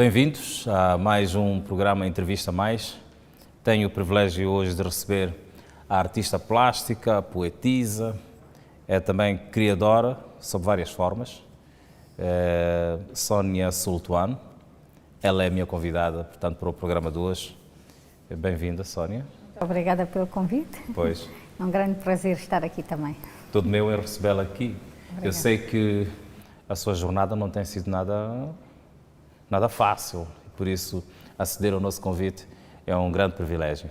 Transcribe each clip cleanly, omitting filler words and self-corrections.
Bem-vindos a mais um programa Entrevista Mais. Tenho o privilégio hoje de receber a artista plástica, poetisa, é também criadora, sob várias formas, Sónia Sultuano. Ela é a minha convidada, portanto, para o programa de hoje. Bem-vinda, Sónia. Obrigada pelo convite. Pois. É um grande prazer estar aqui também. Todo meu em recebê-la aqui. Obrigada. Eu sei que a sua jornada não tem sido nada fácil, por isso aceder ao nosso convite é um grande privilégio.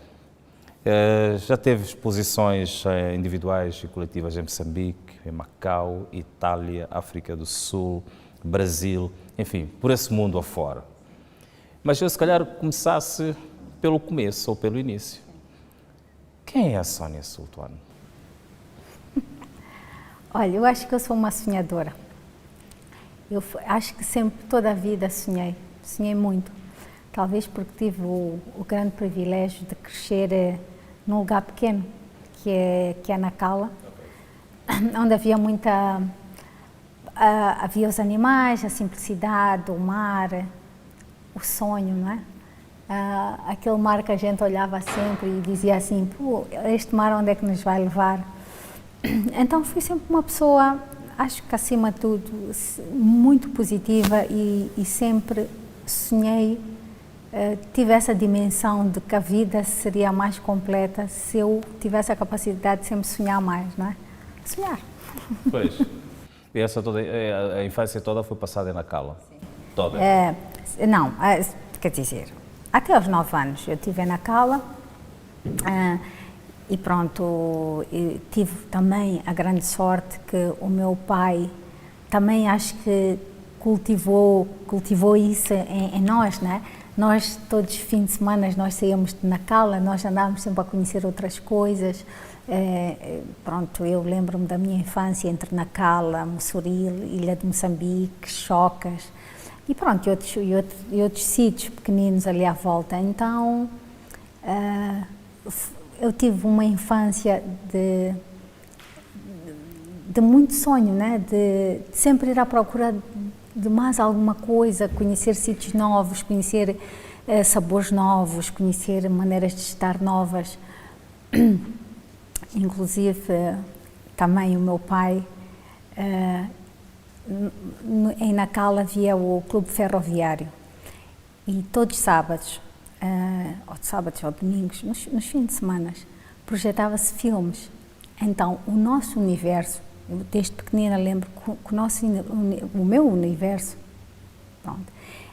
Já teve exposições individuais e coletivas em Moçambique, em Macau, Itália, África do Sul, Brasil, enfim, por esse mundo afora. Mas eu se calhar começasse pelo começo ou pelo início. Quem é a Sónia Sultuano? Olha, eu acho que eu sou uma sonhadora. Eu acho que sempre, toda a vida sonhei muito. Talvez porque tive o grande privilégio de crescer num lugar pequeno, que é Nacala, onde havia havia os animais, a simplicidade, o mar, o sonho, não é? Aquele mar que a gente olhava sempre e dizia assim, pô, este mar onde é que nos vai levar? Então fui sempre uma pessoa, acho que acima de tudo, muito positiva e sempre sonhei, tive essa dimensão de que a vida seria mais completa se eu tivesse a capacidade de sempre sonhar mais, não é? Sonhar. Pois. E a infância toda foi passada em Nacala? Sim. Toda? Não, quer dizer, até aos 9 anos eu estive em Nacala. E pronto, tive também a grande sorte que o meu pai também acho que cultivou isso em nós, né? Nós todos os fins de semana nós saíamos de Nacala, nós andávamos sempre a conhecer outras coisas. Pronto, eu lembro-me da minha infância entre Nacala, Mossoril, Ilha de Moçambique, Chocas e pronto, e outros sítios pequeninos ali à volta. Então, eu tive uma infância de muito sonho, né? De sempre ir à procura de mais alguma coisa, conhecer sítios novos, conhecer sabores novos, conhecer maneiras de estar novas. Inclusive, também o meu pai, em Nacala havia o Clube Ferroviário e todos os sábados, ou domingos, nos fins de semana, projetava-se filmes. Então, o nosso universo, desde pequenina lembro que o meu universo, pronto,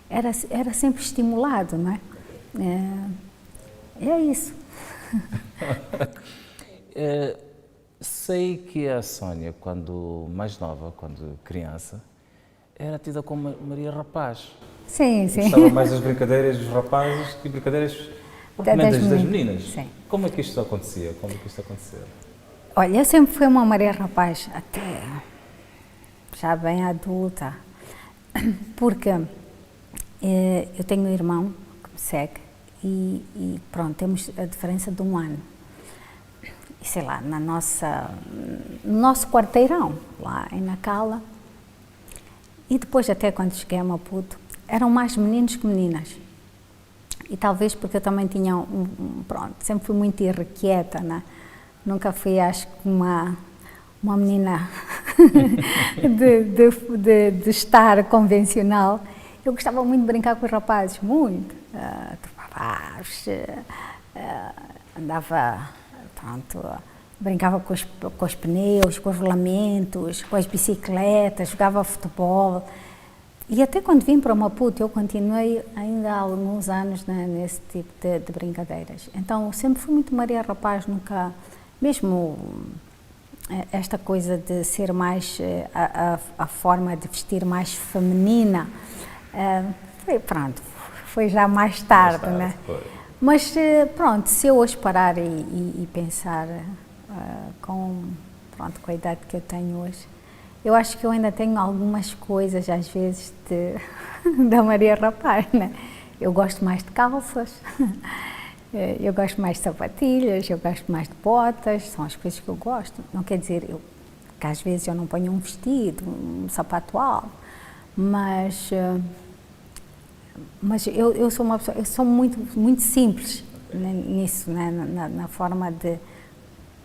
era sempre estimulado, não é? É isso. Sei que a Sónia, quando mais nova, quando criança, era tida como Maria Rapaz. Sim, sim. Gostava mais das brincadeiras dos rapazes que brincadeiras das meninas. Sim. Como é que isto acontecia? Como é que isto aconteceu? Olha, eu sempre fui uma Maria Rapaz, até já bem adulta, porque eu tenho um irmão que me segue e pronto, temos a diferença de 1 ano. E sei lá, no nosso quarteirão, lá em Nacala, e depois até quando cheguei a Maputo, eram mais meninos que meninas. E talvez porque eu também tinha pronto, sempre fui muito irrequieta, né? Nunca fui, acho que uma menina de estar convencional. Eu gostava muito de brincar com os rapazes, muito. Andava, pronto, brincava com os pneus, com os rolamentos, com as bicicletas, jogava futebol. E até quando vim para Maputo, eu continuei ainda há alguns anos nesse tipo de brincadeiras. Então, sempre fui muito Maria Rapaz, nunca, mesmo esta coisa de ser mais, a forma de vestir mais feminina, foi já mais tarde, né? Foi. Mas pronto, se eu hoje parar e pensar com a idade que eu tenho hoje, eu acho que eu ainda tenho algumas coisas, às vezes, da Maria Rapaz, né? Eu gosto mais de calças, eu gosto mais de sapatilhas, eu gosto mais de botas, são as coisas que eu gosto. Não quer dizer que às vezes eu não ponho um vestido, um sapato alto, mas Mas eu sou uma pessoa, eu sou muito simples nisso, né? Na forma de,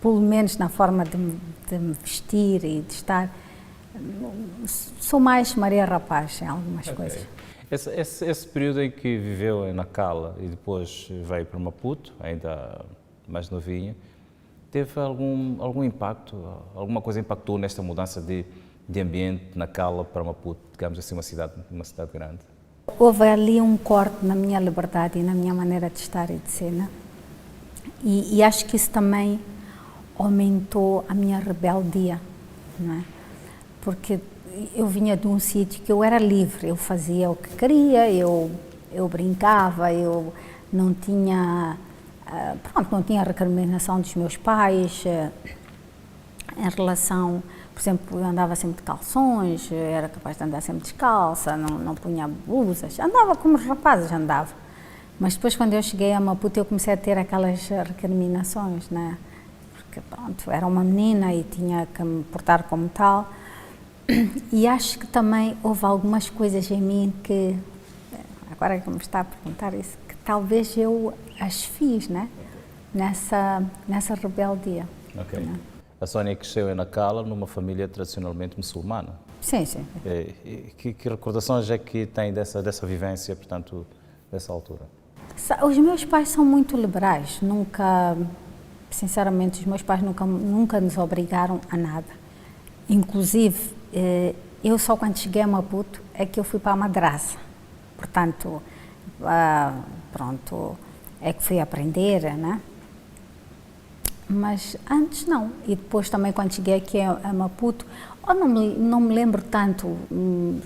pelo menos na forma de me vestir e de estar. Sou mais Maria Rapaz em algumas coisas. Esse período em que viveu em Nacala e depois veio para Maputo, ainda mais novinha, teve algum impacto? Alguma coisa impactou nesta mudança de ambiente de Nacala para Maputo, digamos assim, uma cidade grande? Houve ali um corte na minha liberdade e na minha maneira de estar e de ser, né? E acho que isso também aumentou a minha rebeldia, não é? Porque eu vinha de um sítio que eu era livre, eu fazia o que queria, eu brincava, eu não tinha, não tinha recriminação dos meus pais em relação, por exemplo, eu andava sempre de calções, era capaz de andar sempre descalça, não punha blusas, andava como os rapazes andavam. Mas depois, quando eu cheguei a Maputo, eu comecei a ter aquelas recriminações, né? Porque, pronto, era uma menina e tinha que me portar como tal. E acho que também houve algumas coisas em mim que, agora que me está a perguntar isso, que talvez eu as fiz, né? Nessa rebeldia. Ok. Né? A Sónia cresceu em Nacala, numa família tradicionalmente muçulmana. Sim, sim. Que recordações é que tem dessa vivência, portanto, dessa altura? Os meus pais são muito liberais, sinceramente, os meus pais nunca nos obrigaram a nada. Inclusive, eu só quando cheguei a Maputo é que eu fui para a madraça. Portanto, pronto, é que fui aprender, né? Mas antes não. E depois também quando cheguei aqui a Maputo, não me lembro tanto,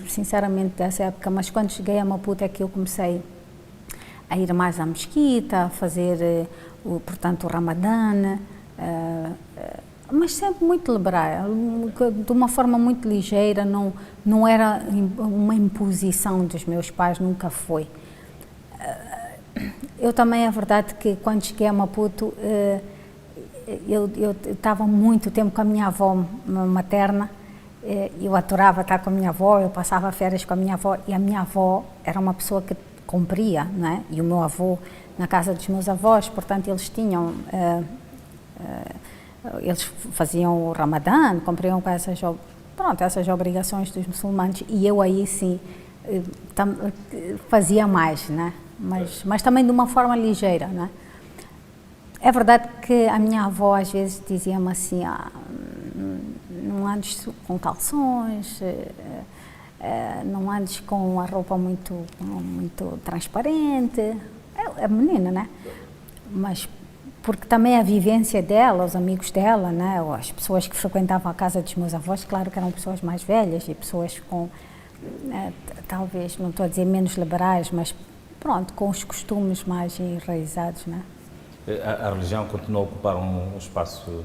sinceramente, dessa época, mas quando cheguei a Maputo é que eu comecei a ir mais à mesquita, a fazer, portanto, o Ramadã, mas sempre muito liberal, de uma forma muito ligeira, não era uma imposição dos meus pais, nunca foi. Eu também, é verdade que quando cheguei a Maputo, eu estava muito tempo com a minha avó materna, eu adorava estar com a minha avó, eu passava férias com a minha avó, e a minha avó era uma pessoa que cumpria, não é? E o meu avô na casa dos meus avós, portanto eles tinham, eles faziam o Ramadã, cumpriam com essas obrigações dos muçulmanos, e eu aí sim fazia mais, né? Mas também de uma forma ligeira, né? É verdade que a minha avó às vezes dizia-me assim, não andes com calções, não andes com a roupa muito transparente, é menina, né? Mas porque também a vivência dela, os amigos dela, né? As pessoas que frequentavam a casa dos meus avós, claro que eram pessoas mais velhas e pessoas com, talvez, não estou a dizer menos liberais, mas pronto, com os costumes mais enraizados, né? A religião continuou a ocupar um espaço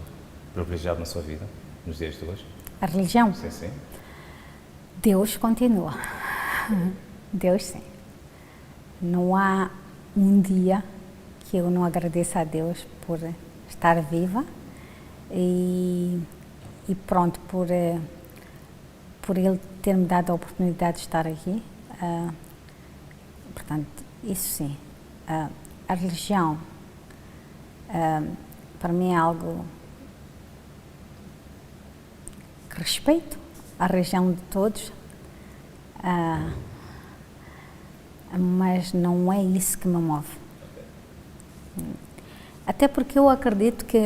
privilegiado na sua vida, nos dias de hoje? A religião? Sim, sim. Deus continua. Deus sim. Não há um dia que eu não agradeça a Deus por estar viva e pronto, por Ele ter-me dado a oportunidade de estar aqui. Portanto, isso sim. A religião, para mim é algo que respeito, a religião de todos, mas não é isso que me move. Até porque eu acredito que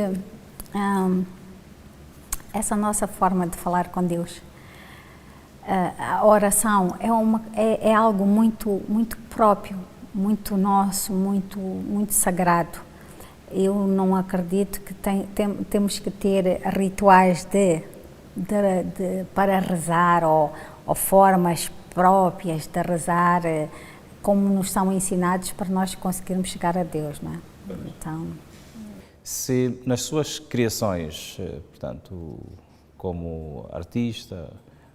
essa nossa forma de falar com Deus, a oração é algo muito próprio, muito nosso, muito sagrado. Eu não acredito que temos que ter rituais para rezar ou formas próprias de rezar como nos são ensinados para nós conseguirmos chegar a Deus, não é? Então, se nas suas criações, portanto, como artista,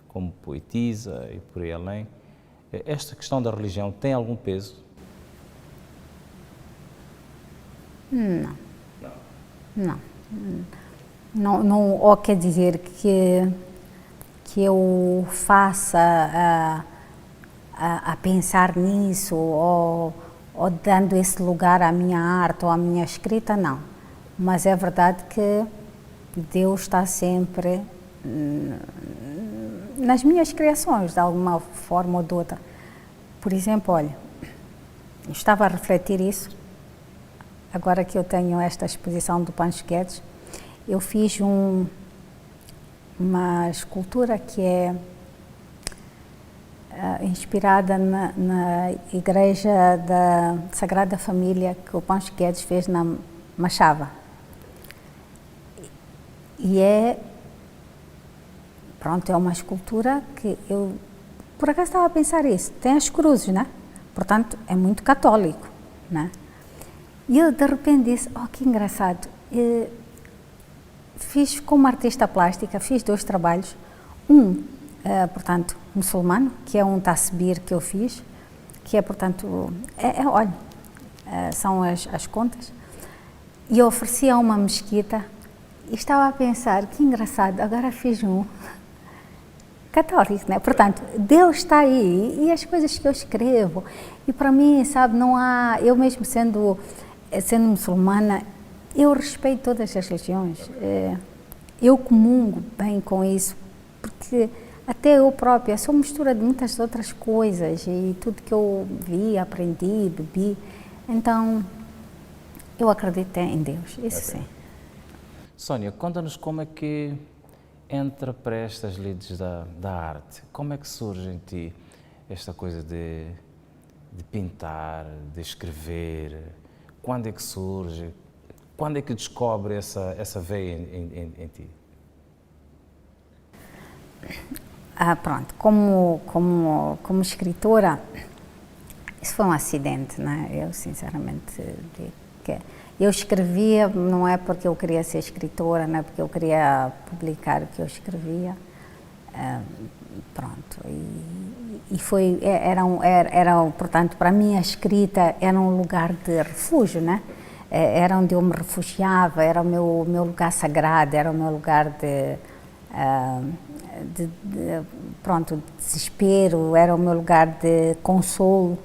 como poetisa e por aí além, esta questão da religião tem algum peso? Não, ou quer dizer que eu faça a pensar nisso ou dando esse lugar à minha arte ou à minha escrita, não. Mas é verdade que Deus está sempre nas minhas criações, de alguma forma ou de outra. Por exemplo, olha, eu estava a refletir isso, agora que eu tenho esta exposição do Pancho Guedes, eu fiz uma escultura que é inspirada na igreja da Sagrada Família que o Pancho Guedes fez na Machava. E é uma escultura que eu, por acaso estava a pensar isso, tem as cruzes, né? Portanto, é muito católico, né? E eu de repente disse, que engraçado, fiz como artista plástica, fiz 2 trabalhos, portanto, muçulmano, que é um tasbir que eu fiz, que é, portanto, olha, são as contas, e eu ofereci a uma mesquita e estava a pensar, que engraçado, agora fiz um católico, né? Portanto, Deus está aí e as coisas que eu escrevo, e para mim, sabe, não há, eu mesmo sendo muçulmana, eu respeito todas as religiões, eu comungo bem com isso, porque até eu própria sou mistura de muitas outras coisas e tudo que eu vi, aprendi, bebi, então eu acredito em Deus, isso sim. Sónia, conta-nos como é que entra para estas lides da arte, como é que surge em ti esta coisa de pintar, de escrever, quando é que surge, quando é que descobre essa veia em ti? Pronto, como escritora, isso foi um acidente, né? Eu sinceramente digo que eu escrevia, não é porque eu queria ser escritora, não é porque eu queria publicar o que eu escrevia, pronto, e foi, portanto, para mim a escrita era um lugar de refúgio, né? Era onde eu me refugiava, era o meu lugar sagrado, era o meu lugar de desespero, era o meu lugar de consolo,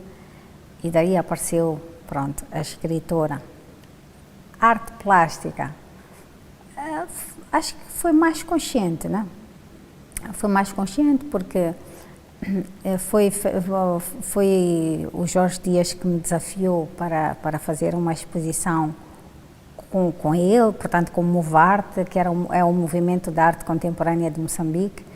e daí apareceu, pronto, a escritora. Arte plástica, acho que foi mais consciente, né? Foi mais consciente porque foi o Jorge Dias que me desafiou para fazer uma exposição com ele, portanto com o Movarte, que é o movimento da arte contemporânea de Moçambique,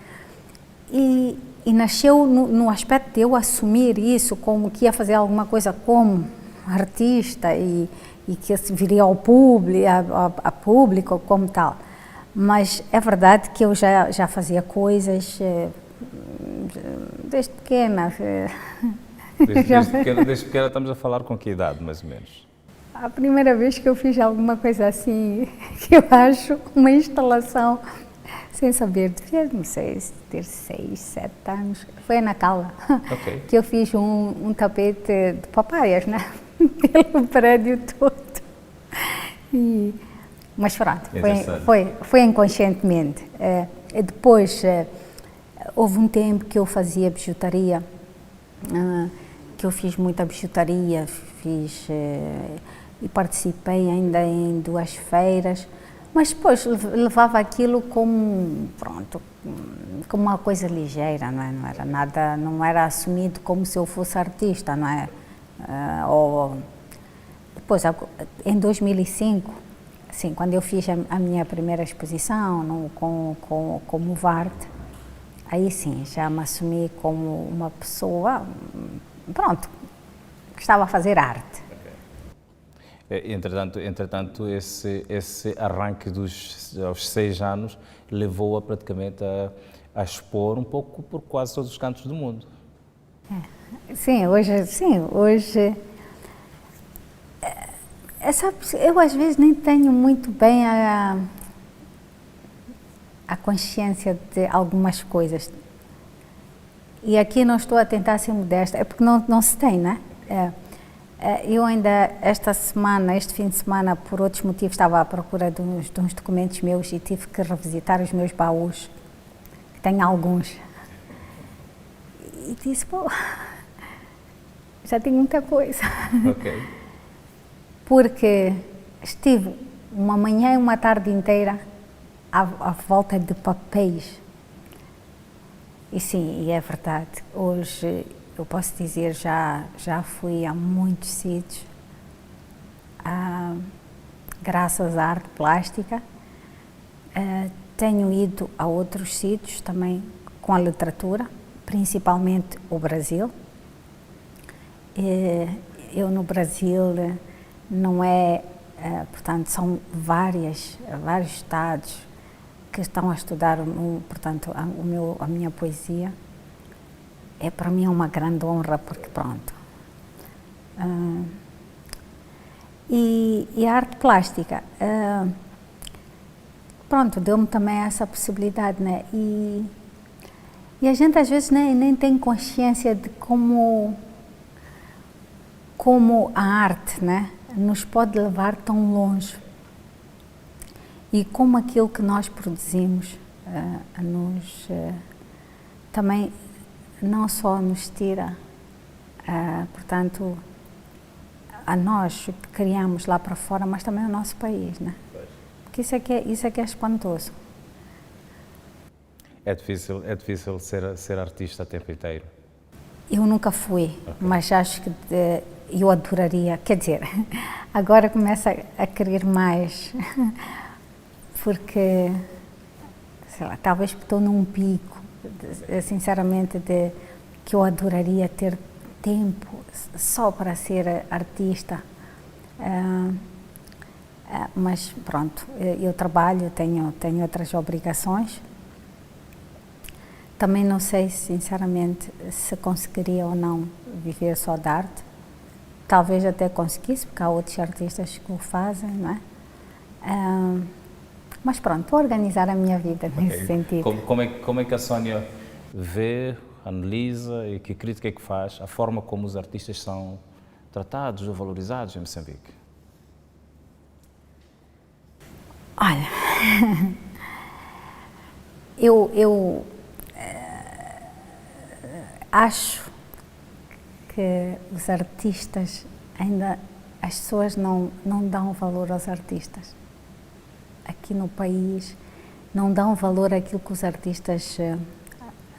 e nasceu no aspecto de eu assumir isso como que ia fazer alguma coisa como artista e que se viria ao público, a público como tal. Mas é verdade que eu já fazia coisas desde pequena. Desde pequena estamos a falar com que idade, mais ou menos? A primeira vez que eu fiz alguma coisa assim, que eu acho, uma instalação, sem saber, devia, não sei, ter 6, 7 anos, foi na Cala, que eu fiz um tapete de papaias, né? Pelo prédio todo. Mas pronto, foi inconscientemente. Depois, houve um tempo que eu fazia bijutaria, que eu fiz muita bijutaria, e participei ainda em 2 feiras, mas depois levava aquilo como, pronto, como uma coisa ligeira, não é? Não era nada, não era assumido como se eu fosse artista, não é? Depois, em 2005, sim, quando eu fiz a minha primeira exposição com o Movarte, aí sim, já me assumi como uma pessoa, pronto, que estava a fazer arte. Entretanto esse arranque aos 6 anos levou-a praticamente a expor um pouco por quase todos os cantos do mundo. Sim, hoje eu às vezes nem tenho muito bem a consciência de algumas coisas. E aqui não estou a tentar ser modesta, é porque não se tem, né? Eu ainda, este fim de semana, por outros motivos, estava à procura de uns documentos meus e tive que revisitar os meus baús, que tenho alguns. E disse, já tenho muita coisa. Ok. Porque estive uma manhã e uma tarde inteira à volta de papéis. E sim, e é verdade. Hoje, eu posso dizer, já fui a muitos sítios, graças à arte plástica. Tenho ido a outros sítios também com a literatura, principalmente o Brasil. Eu no Brasil não é, portanto, são vários estados que estão a estudar, portanto, a minha poesia. Para mim é uma grande honra, porque pronto. E a arte plástica, pronto, deu-me também essa possibilidade, né? E a gente às vezes nem tem consciência de como a arte, né, nos pode levar tão longe. E como aquilo que nós produzimos também não só nos tira, portanto, a nós que criamos lá para fora, mas também o nosso país, né? Porque isso é que é espantoso. É difícil ser artista o tempo inteiro? Eu nunca fui, mas acho que eu adoraria, quer dizer, agora começo a querer mais, porque, sei lá, talvez estou num pico, sinceramente, que eu adoraria ter tempo só para ser artista, mas pronto, eu trabalho, tenho outras obrigações. Também não sei, sinceramente, se conseguiria ou não viver só de arte. Talvez até conseguisse, porque há outros artistas que o fazem, não é? Mas pronto, vou organizar a minha vida nesse sentido. Como é que a Sónia vê, analisa e que crítica é que faz a forma como os artistas são tratados ou valorizados em Moçambique? Olha, eu acho que os artistas, ainda as pessoas não dão valor aos artistas. Aqui no país não dão valor àquilo que os artistas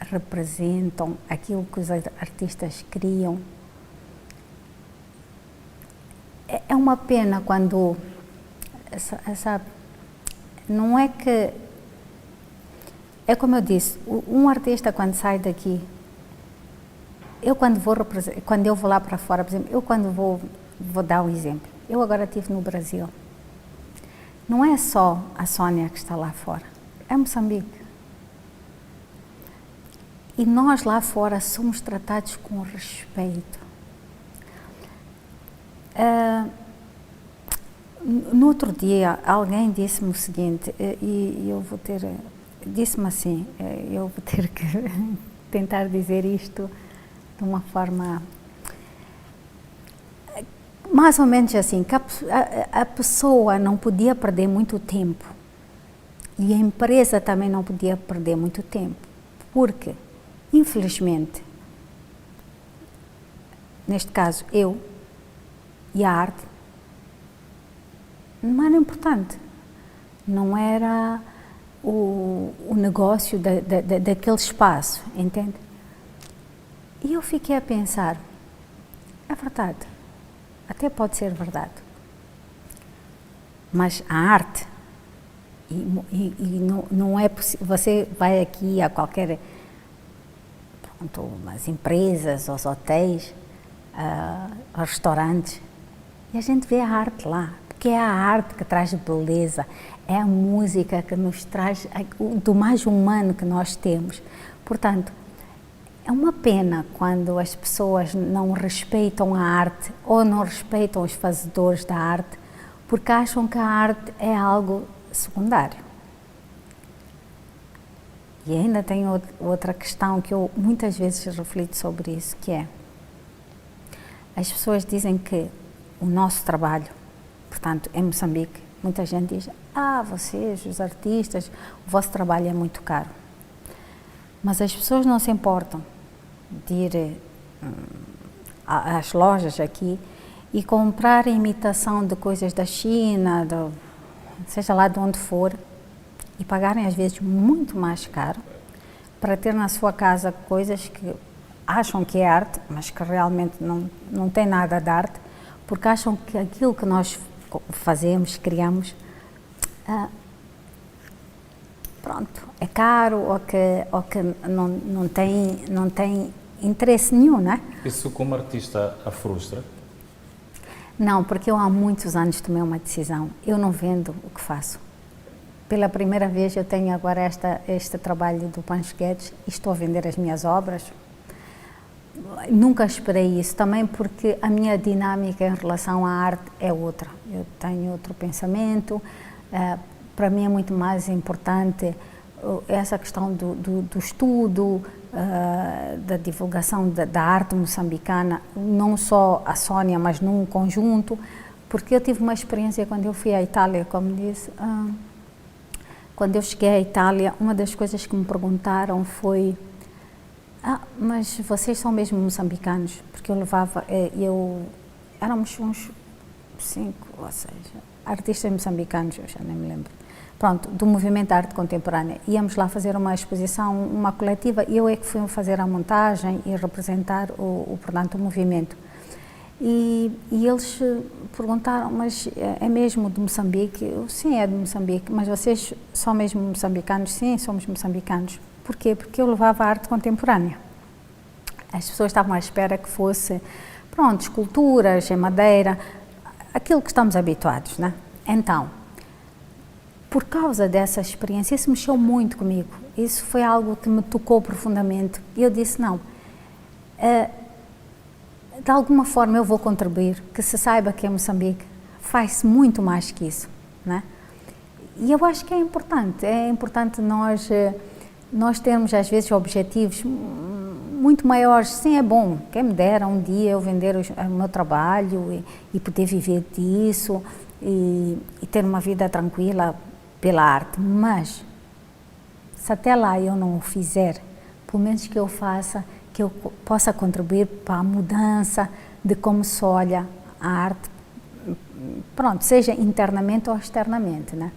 representam, aquilo que os artistas criam. É uma pena quando, sabe, não é que, é como eu disse, um artista quando sai daqui, quando eu vou lá para fora, por exemplo, eu quando vou dar um exemplo, eu agora estive no Brasil, não é só a Sónia que está lá fora, é Moçambique. E nós lá fora somos tratados com respeito. No outro dia, alguém disse-me o seguinte, e eu vou ter, disse-me assim, eu vou ter que tentar dizer isto de uma forma mais ou menos assim, que a pessoa não podia perder muito tempo e a empresa também não podia perder muito tempo, porque, infelizmente, neste caso eu e a arte, não era importante, não era o negócio daquele espaço, entende? E eu fiquei a pensar, é verdade, até pode ser verdade, mas a arte, não é possível, você vai aqui a qualquer, pronto, as empresas, os hotéis, os restaurantes, e a gente vê a arte lá, porque é a arte que traz beleza, é a música que nos traz do mais humano que nós temos. Portanto, é uma pena quando as pessoas não respeitam a arte ou não respeitam os fazedores da arte, porque acham que a arte é algo secundário. E ainda tem outra questão que eu muitas vezes reflito sobre isso, que é, as pessoas dizem que o nosso trabalho, portanto, em Moçambique, muita gente diz, vocês, os artistas, o vosso trabalho é muito caro. Mas as pessoas não se importam de ir às lojas aqui e comprar imitação de coisas da China, seja lá de onde for, e pagarem às vezes muito mais caro para ter na sua casa coisas que acham que é arte, mas que realmente não tem nada de arte, porque acham que aquilo que nós fazemos, criamos, pronto, é caro ou que não tem interesse nenhum, não é? Isso como artista a frustra? Não, porque eu há muitos anos tomei uma decisão, eu não vendo o que faço. Pela primeira vez eu tenho agora este trabalho do Pancho Guedes e estou a vender as minhas obras. Nunca esperei isso, também porque a minha dinâmica em relação à arte é outra. Eu tenho outro pensamento, para mim é muito mais importante essa questão do estudo, da divulgação da arte moçambicana, não só a Sónia, mas num conjunto, porque eu tive uma experiência quando eu fui à Itália, como disse, quando eu cheguei à Itália, uma das coisas que me perguntaram foi: mas vocês são mesmo moçambicanos? Porque eu levava, éramos uns 5 ou 6 artistas moçambicanos, eu já nem me lembro, pronto, do movimento de arte contemporânea. Íamos lá fazer uma exposição, uma coletiva, e eu é que fui fazer a montagem e representar portanto, o movimento. E eles perguntaram: mas é mesmo de Moçambique? Eu, sim, é de Moçambique. Mas vocês são mesmo moçambicanos? Sim, somos moçambicanos. Porquê? Porque eu levava a arte contemporânea. As pessoas estavam à espera que fosse, pronto, esculturas em madeira, aquilo que estamos habituados, né? Então, por causa dessa experiência, isso mexeu muito comigo. Isso foi algo que me tocou profundamente. E eu disse: não, de alguma forma eu vou contribuir, que se saiba que em Moçambique faz-se muito mais que isso, né? E eu acho que é importante nós termos às vezes objetivos muito maiores. Sim, é bom, quem me dera um dia eu vender o meu trabalho e poder viver disso e ter uma vida tranquila pela arte, mas se até lá eu não o fizer, pelo menos que eu faça, que eu possa contribuir para a mudança de como se olha a arte, pronto, seja internamente ou externamente, né?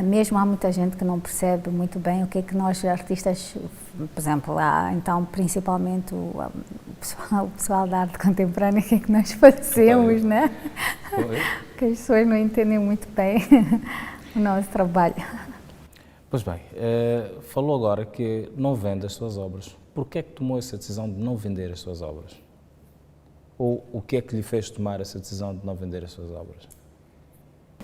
Mesmo há muita gente que não percebe muito bem o que é que nós artistas, por exemplo, então principalmente o pessoal da arte contemporânea, o que é que nós fazemos, né? Que as pessoas não entendem muito bem o nosso trabalho. Pois bem, falou agora que não vende as suas obras. Por que é que tomou essa decisão de não vender as suas obras? Ou o que é que lhe fez tomar essa decisão de não vender as suas obras?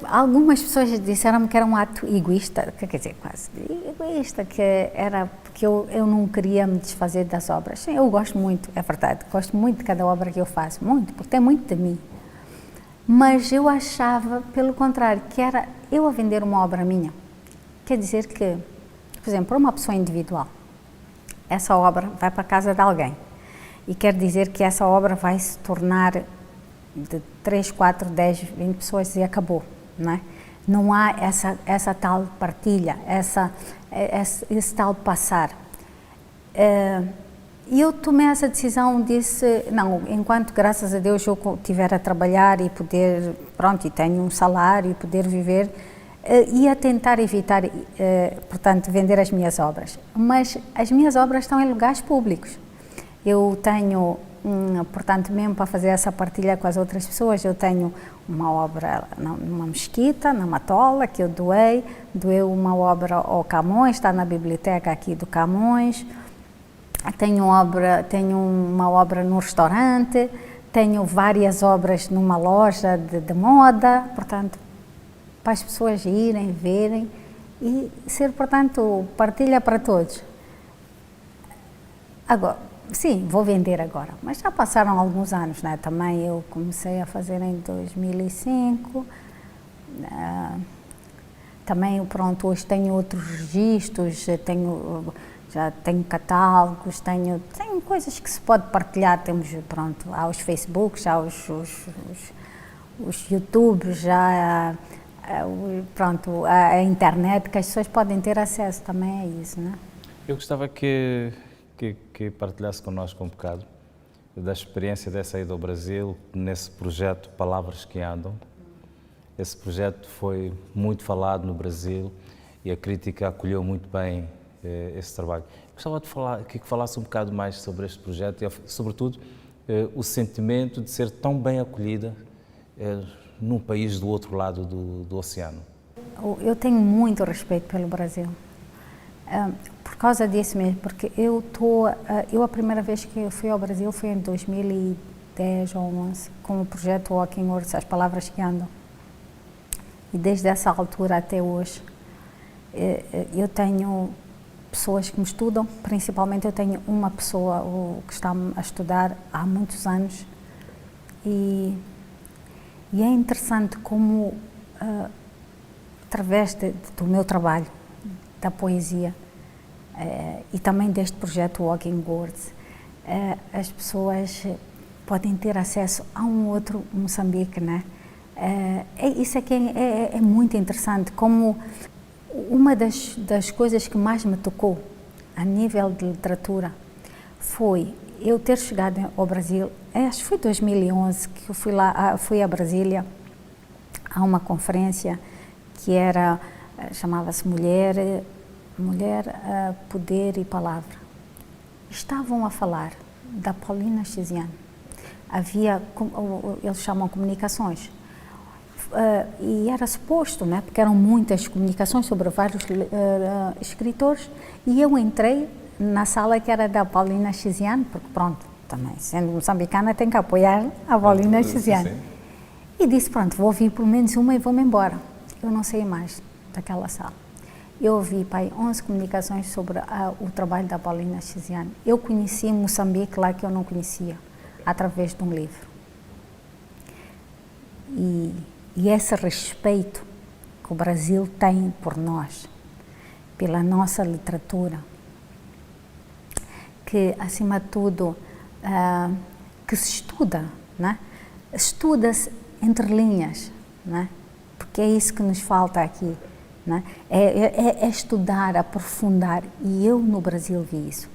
Algumas pessoas disseram-me que era um ato egoísta, quer dizer, quase egoísta, que era porque eu não queria me desfazer das obras. Sim, eu gosto muito, é verdade, gosto muito de cada obra que eu faço, muito, porque tem muito de mim. Mas eu achava, pelo contrário, que era eu a vender uma obra minha. Quer dizer que, por exemplo, para uma pessoa individual, essa obra vai para a casa de alguém e quer dizer que essa obra vai se tornar de 3, 4, 10, 20 pessoas e acabou, não é? Não há essa tal partilha, esse tal passar. E eu tomei essa decisão, disse, não, enquanto, graças a Deus, eu estiver a trabalhar e poder, pronto, e tenho um salário e poder viver, ia tentar evitar, portanto, vender as minhas obras. Mas as minhas obras estão em lugares públicos. Eu tenho, portanto, mesmo para fazer essa partilha com as outras pessoas, eu tenho uma obra numa mesquita, na Matola, que eu doei uma obra ao Camões, está na biblioteca aqui do Camões. Tenho uma obra no restaurante, tenho várias obras numa loja de moda, portanto, para as pessoas irem, verem e ser, portanto, partilha para todos. Agora, sim, vou vender agora, mas já passaram alguns anos, né? Também eu comecei a fazer em 2005, também, pronto, hoje tenho outros registros, já tenho catálogos, tenho coisas que se pode partilhar, temos, pronto, há os Facebooks, há os YouTubes, já pronto, a internet, que as pessoas podem ter acesso também a isso, né? Eu gostava que partilhasse connosco um bocado da experiência dessa ida ao Brasil, nesse projeto Palavras que Andam. Esse projeto foi muito falado no Brasil e a crítica acolheu muito bem esse trabalho. Gostava de que falasse um bocado mais sobre este projeto e, sobretudo, o sentimento de ser tão bem acolhida num país do outro lado do oceano. Eu tenho muito respeito pelo Brasil, por causa disso mesmo, porque eu a primeira vez que eu fui ao Brasil foi em 2010 ou 2011, com o projeto Walking Words, As Palavras que Andam. E desde essa altura até hoje, eu tenho pessoas que me estudam, principalmente eu tenho uma pessoa que está a estudar há muitos anos e é interessante como, através do meu trabalho, da poesia e também deste projeto Walking Words, as pessoas podem ter acesso a um outro Moçambique, né? Isso é que é muito interessante, como uma das coisas que mais me tocou a nível de literatura foi eu ter chegado ao Brasil, acho que foi 2011 que eu fui a Brasília a uma conferência que chamava-se Mulher, Poder e Palavra. Estavam a falar da Paulina Chiziane. Eles chamam comunicações. E era suposto, né, porque eram muitas comunicações sobre vários escritores, e eu entrei na sala que era da Paulina Chiziane, porque pronto, também sendo moçambicana tem que apoiar a Paulina Chiziane. E disse, pronto, vou ouvir pelo menos uma e vou-me embora. Eu não saí mais daquela sala. Eu ouvi, pai, 11 comunicações sobre o trabalho da Paulina Chiziane. Eu conheci Moçambique lá que eu não conhecia, através de um livro. E esse respeito que o Brasil tem por nós, pela nossa literatura, que, acima de tudo, que se estuda, né? Estuda-se entre linhas, né? Porque é isso que nos falta aqui, né? É estudar, aprofundar, e eu no Brasil vi isso.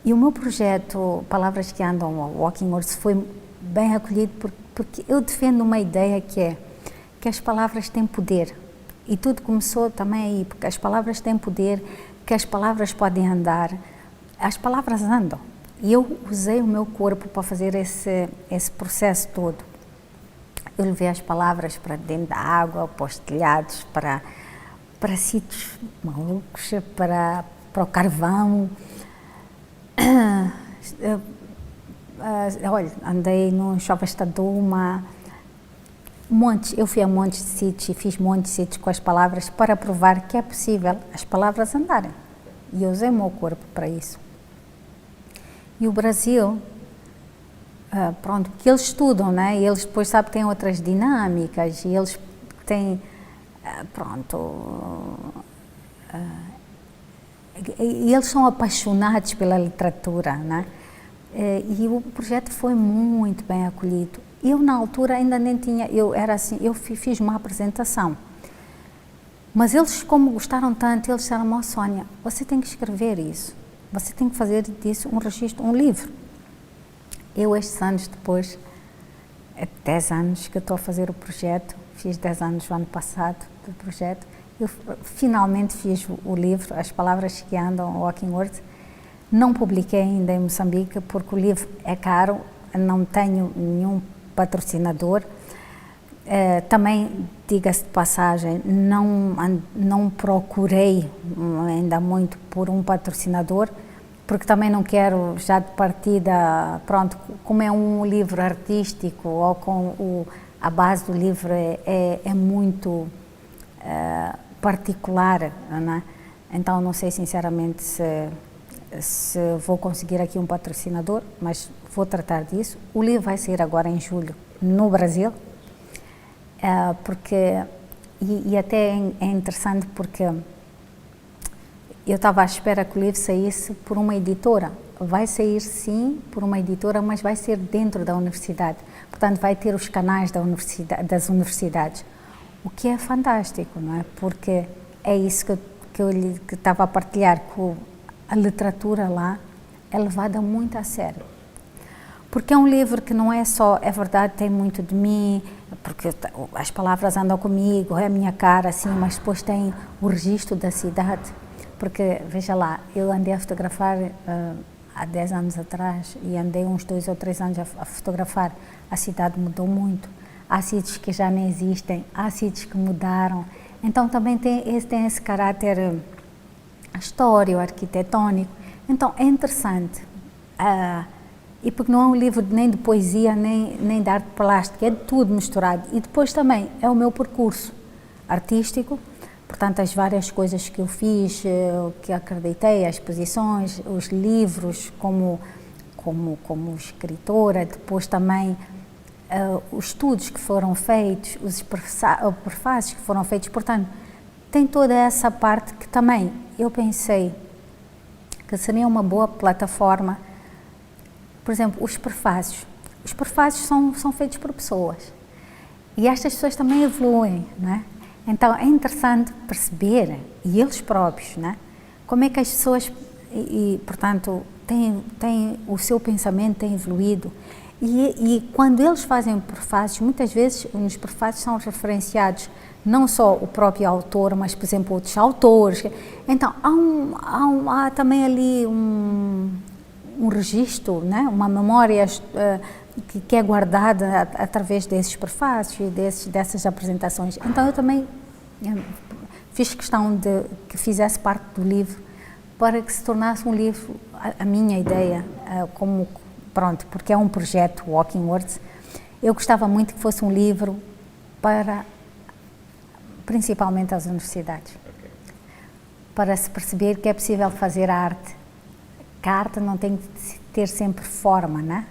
E o meu projeto Palavras que Andam, Walking Words, foi bem acolhido porque eu defendo uma ideia que as palavras têm poder. E tudo começou também aí, porque as palavras têm poder, que as palavras podem andar, as palavras andam. E eu usei o meu corpo para fazer esse processo todo. Eu levei as palavras para dentro da água, para os telhados, para sítios malucos, para o carvão. Olha, andei no Chovastaduma, eu fui a montes de sítios e fiz montes de sítios com as palavras para provar que é possível as palavras andarem. E eu usei o meu corpo para isso. E o Brasil, pronto, porque eles estudam, né? E eles depois, sabe, têm outras dinâmicas e eles têm, e eles são apaixonados pela literatura, né? E o projeto foi muito bem acolhido. Eu, na altura, ainda nem tinha, eu fiz uma apresentação. Mas eles, como gostaram tanto, eles disseram, ó Sónia, você tem que escrever isso. Você tem que fazer disso um registro, um livro. Eu, estes anos depois, 10 anos que eu estou a fazer o projeto, fiz 10 anos no ano passado do projeto, eu finalmente fiz o livro, As Palavras que Andam, Walking Words. Não publiquei ainda em Moçambique, porque o livro é caro, não tenho nenhum patrocinador. Também, diga-se de passagem, não procurei ainda muito por um patrocinador, porque também não quero já de partida, pronto, como é um livro artístico ou com a base do livro é muito particular, né? Então não sei sinceramente se vou conseguir aqui um patrocinador, mas vou tratar disso. O livro vai sair agora em julho no Brasil, e até é interessante porque eu estava à espera que o livro saísse por uma editora. Vai sair sim por uma editora, mas vai ser dentro da universidade. Portanto, vai ter os canais das universidades, o que é fantástico, não é? Porque é isso que eu estava a partilhar, que a literatura lá é levada muito a sério. porque é um livro que não é só, é verdade, tem muito de mim, porque as palavras andam comigo, é a minha cara, assim, mas depois tem o registro da cidade, porque, veja lá, eu andei a fotografar há 10 anos atrás e andei uns 2 ou 3 anos a fotografar, a cidade mudou muito, há sítios que já nem existem, há sítios que mudaram, então também tem esse caráter histórico, arquitetônico, então é interessante, e porque não é um livro nem de poesia, nem de arte plástica, é de tudo misturado. E depois também é o meu percurso artístico, portanto as várias coisas que eu fiz, que acreditei, as exposições, os livros como escritora, depois também os estudos que foram feitos, os prefácios que foram feitos, portanto tem toda essa parte que também eu pensei que seria uma boa plataforma. Por exemplo, os prefácios são feitos por pessoas e estas pessoas também evoluem, não é? Então é interessante perceber, e eles próprios, não é? Como é que as pessoas, portanto, têm o seu pensamento tem evoluído e quando eles fazem prefácios, muitas vezes nos prefácios são referenciados não só o próprio autor, mas, por exemplo, outros autores. Então há também ali um registro, né? Uma memória que é guardada através desses prefácios e dessas apresentações. Então eu também fiz questão de que fizesse parte do livro para que se tornasse um livro, a minha ideia, pronto, porque é um projeto Walking Words, eu gostava muito que fosse um livro para, principalmente as universidades, para se perceber que é possível fazer arte, que a arte não tem que ter sempre forma, né?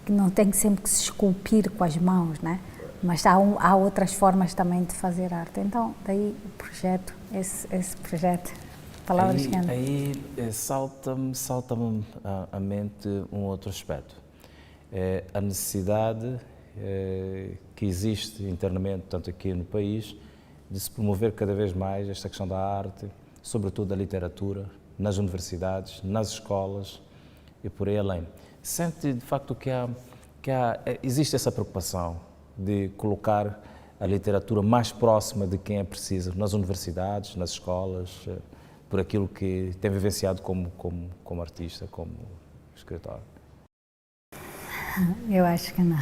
Que não tem sempre que se esculpir com as mãos, né? Mas há outras formas também de fazer arte. Então, daí o projeto, esse projeto, palavras que andam. Aí salta-me à mente um outro aspecto. A necessidade que existe internamente, tanto aqui no país, de se promover cada vez mais esta questão da arte, sobretudo da literatura, nas universidades, nas escolas e por aí além. Sente de facto que existe essa preocupação de colocar a literatura mais próxima de quem a precisa, nas universidades, nas escolas, por aquilo que tem vivenciado como artista, como escritor? Eu acho que não.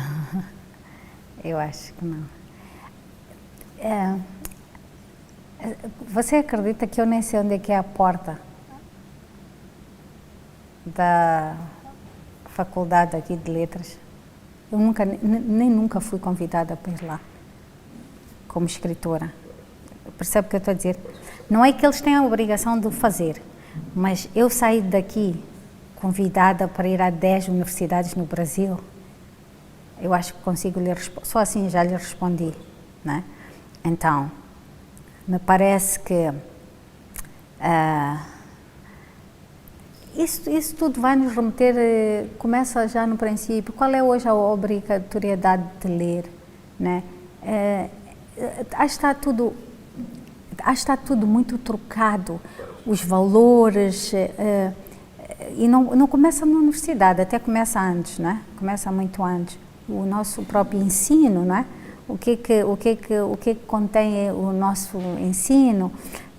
Eu acho que não. Você acredita que eu nem sei onde é que é a porta da faculdade aqui de letras? Eu nunca fui convidada para ir lá como escritora. Percebe o que eu estou a dizer? Não é que eles têm a obrigação de o fazer, mas eu saí daqui convidada para ir a 10 universidades no Brasil, eu acho que consigo lhe responder, só assim já lhe respondi, né? Então, me parece que isso tudo vai nos remeter, começa já no princípio, qual é hoje a obrigatoriedade de ler, né? Acho que está tudo muito trocado, os valores, e não começa na universidade, até começa antes, né? Começa muito antes, o nosso próprio ensino, não é? O que contém o nosso ensino.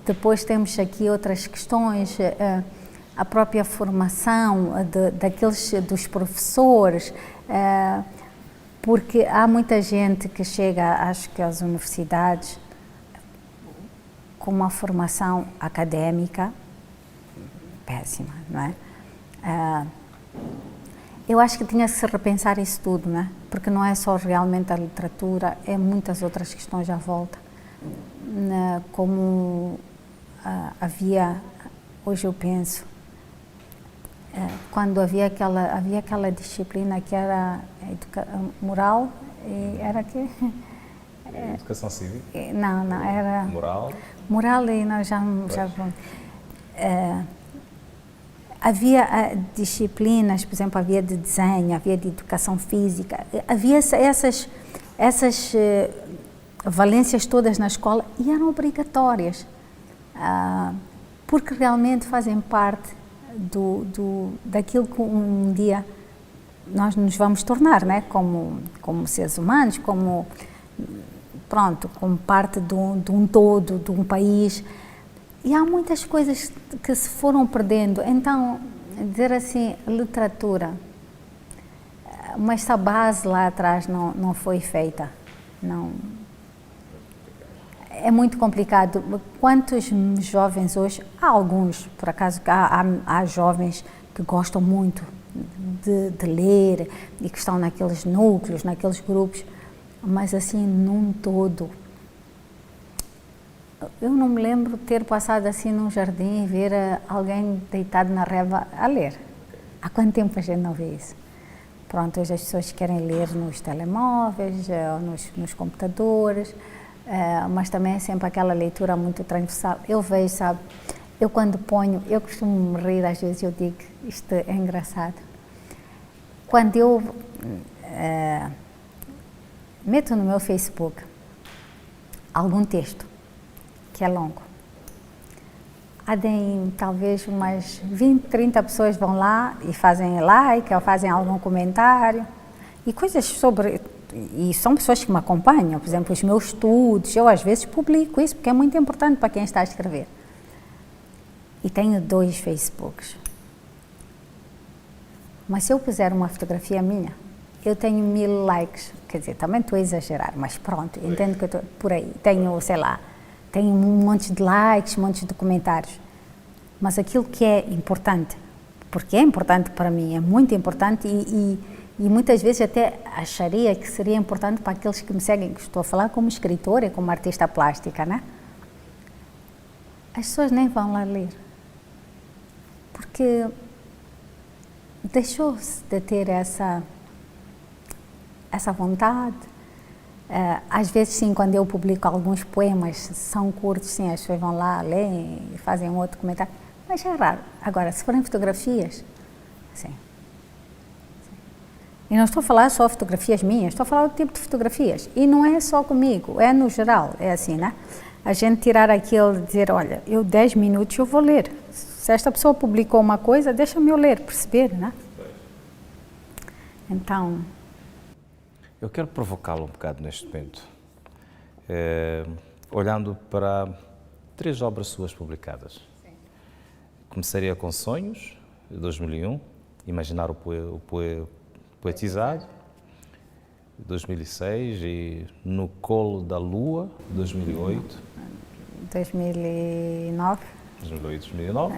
Depois temos aqui outras questões, a própria formação dos professores, porque há muita gente que chega, acho que às universidades, com uma formação académica péssima, não é? Eu acho que tinha que se repensar isso tudo, né? Porque não é só realmente a literatura, é muitas outras questões à volta. Como havia, hoje eu penso, quando havia aquela disciplina que era moral, e era que... Educação cívica? Não, era... Moral e nós já havia disciplinas, por exemplo, havia de desenho, havia de educação física, havia essas valências todas na escola e eram obrigatórias, porque realmente fazem parte daquilo que um dia nós nos vamos tornar, né? Como seres humanos, como parte de um todo, de um país. E há muitas coisas que se foram perdendo. Então, dizer assim, literatura, mas essa base lá atrás não foi feita. Não. É muito complicado. Quantos jovens hoje, há alguns, por acaso, há jovens que gostam muito de ler e que estão naqueles núcleos, naqueles grupos, mas assim, num todo. Eu não me lembro de ter passado assim num jardim e ver alguém deitado na relva a ler. Há quanto tempo a gente não vê isso? Pronto, hoje as pessoas querem ler nos telemóveis, nos computadores, mas também é sempre aquela leitura muito transversal. Eu vejo, sabe, eu quando ponho, eu costumo me rir, às vezes eu digo, isto é engraçado. Quando eu meto no meu Facebook algum texto que é longo, talvez umas 20, 30 pessoas vão lá e fazem like ou fazem algum comentário e coisas sobre, e são pessoas que me acompanham, por exemplo, os meus estudos, eu às vezes publico isso porque é muito importante para quem está a escrever. E tenho 2 Facebooks. Mas se eu puser uma fotografia minha, eu tenho 1000 likes, quer dizer, também estou a exagerar, mas pronto, entendo que eu estou por aí, tenho, sei lá, tenho um monte de likes, um monte de comentários, mas aquilo que é importante, porque é importante para mim, é muito importante e muitas vezes até acharia que seria importante para aqueles que me seguem, que estou a falar como escritora e como artista plástica, né? As pessoas nem vão lá ler, porque deixou-se de ter essa vontade. Às vezes, sim, quando eu publico alguns poemas, são curtos, sim, as pessoas vão lá, leem e fazem um outro comentário, mas é raro. Agora, se forem fotografias, sim. E não estou a falar só fotografias minhas, estou a falar do tipo de fotografias. E não é só comigo, é no geral, é assim, né? A gente tirar aquilo de dizer, olha, eu 10 minutos eu vou ler. Se esta pessoa publicou uma coisa, deixa-me eu ler, perceber, né? Então... Eu quero provocá-lo um bocado neste momento, olhando para 3 obras suas publicadas. Sim. Começaria com Sonhos, de 2001, Imaginar o Poetizado, de 2006, e No Colo da Lua, de 2008. 2009. 2008, 2009.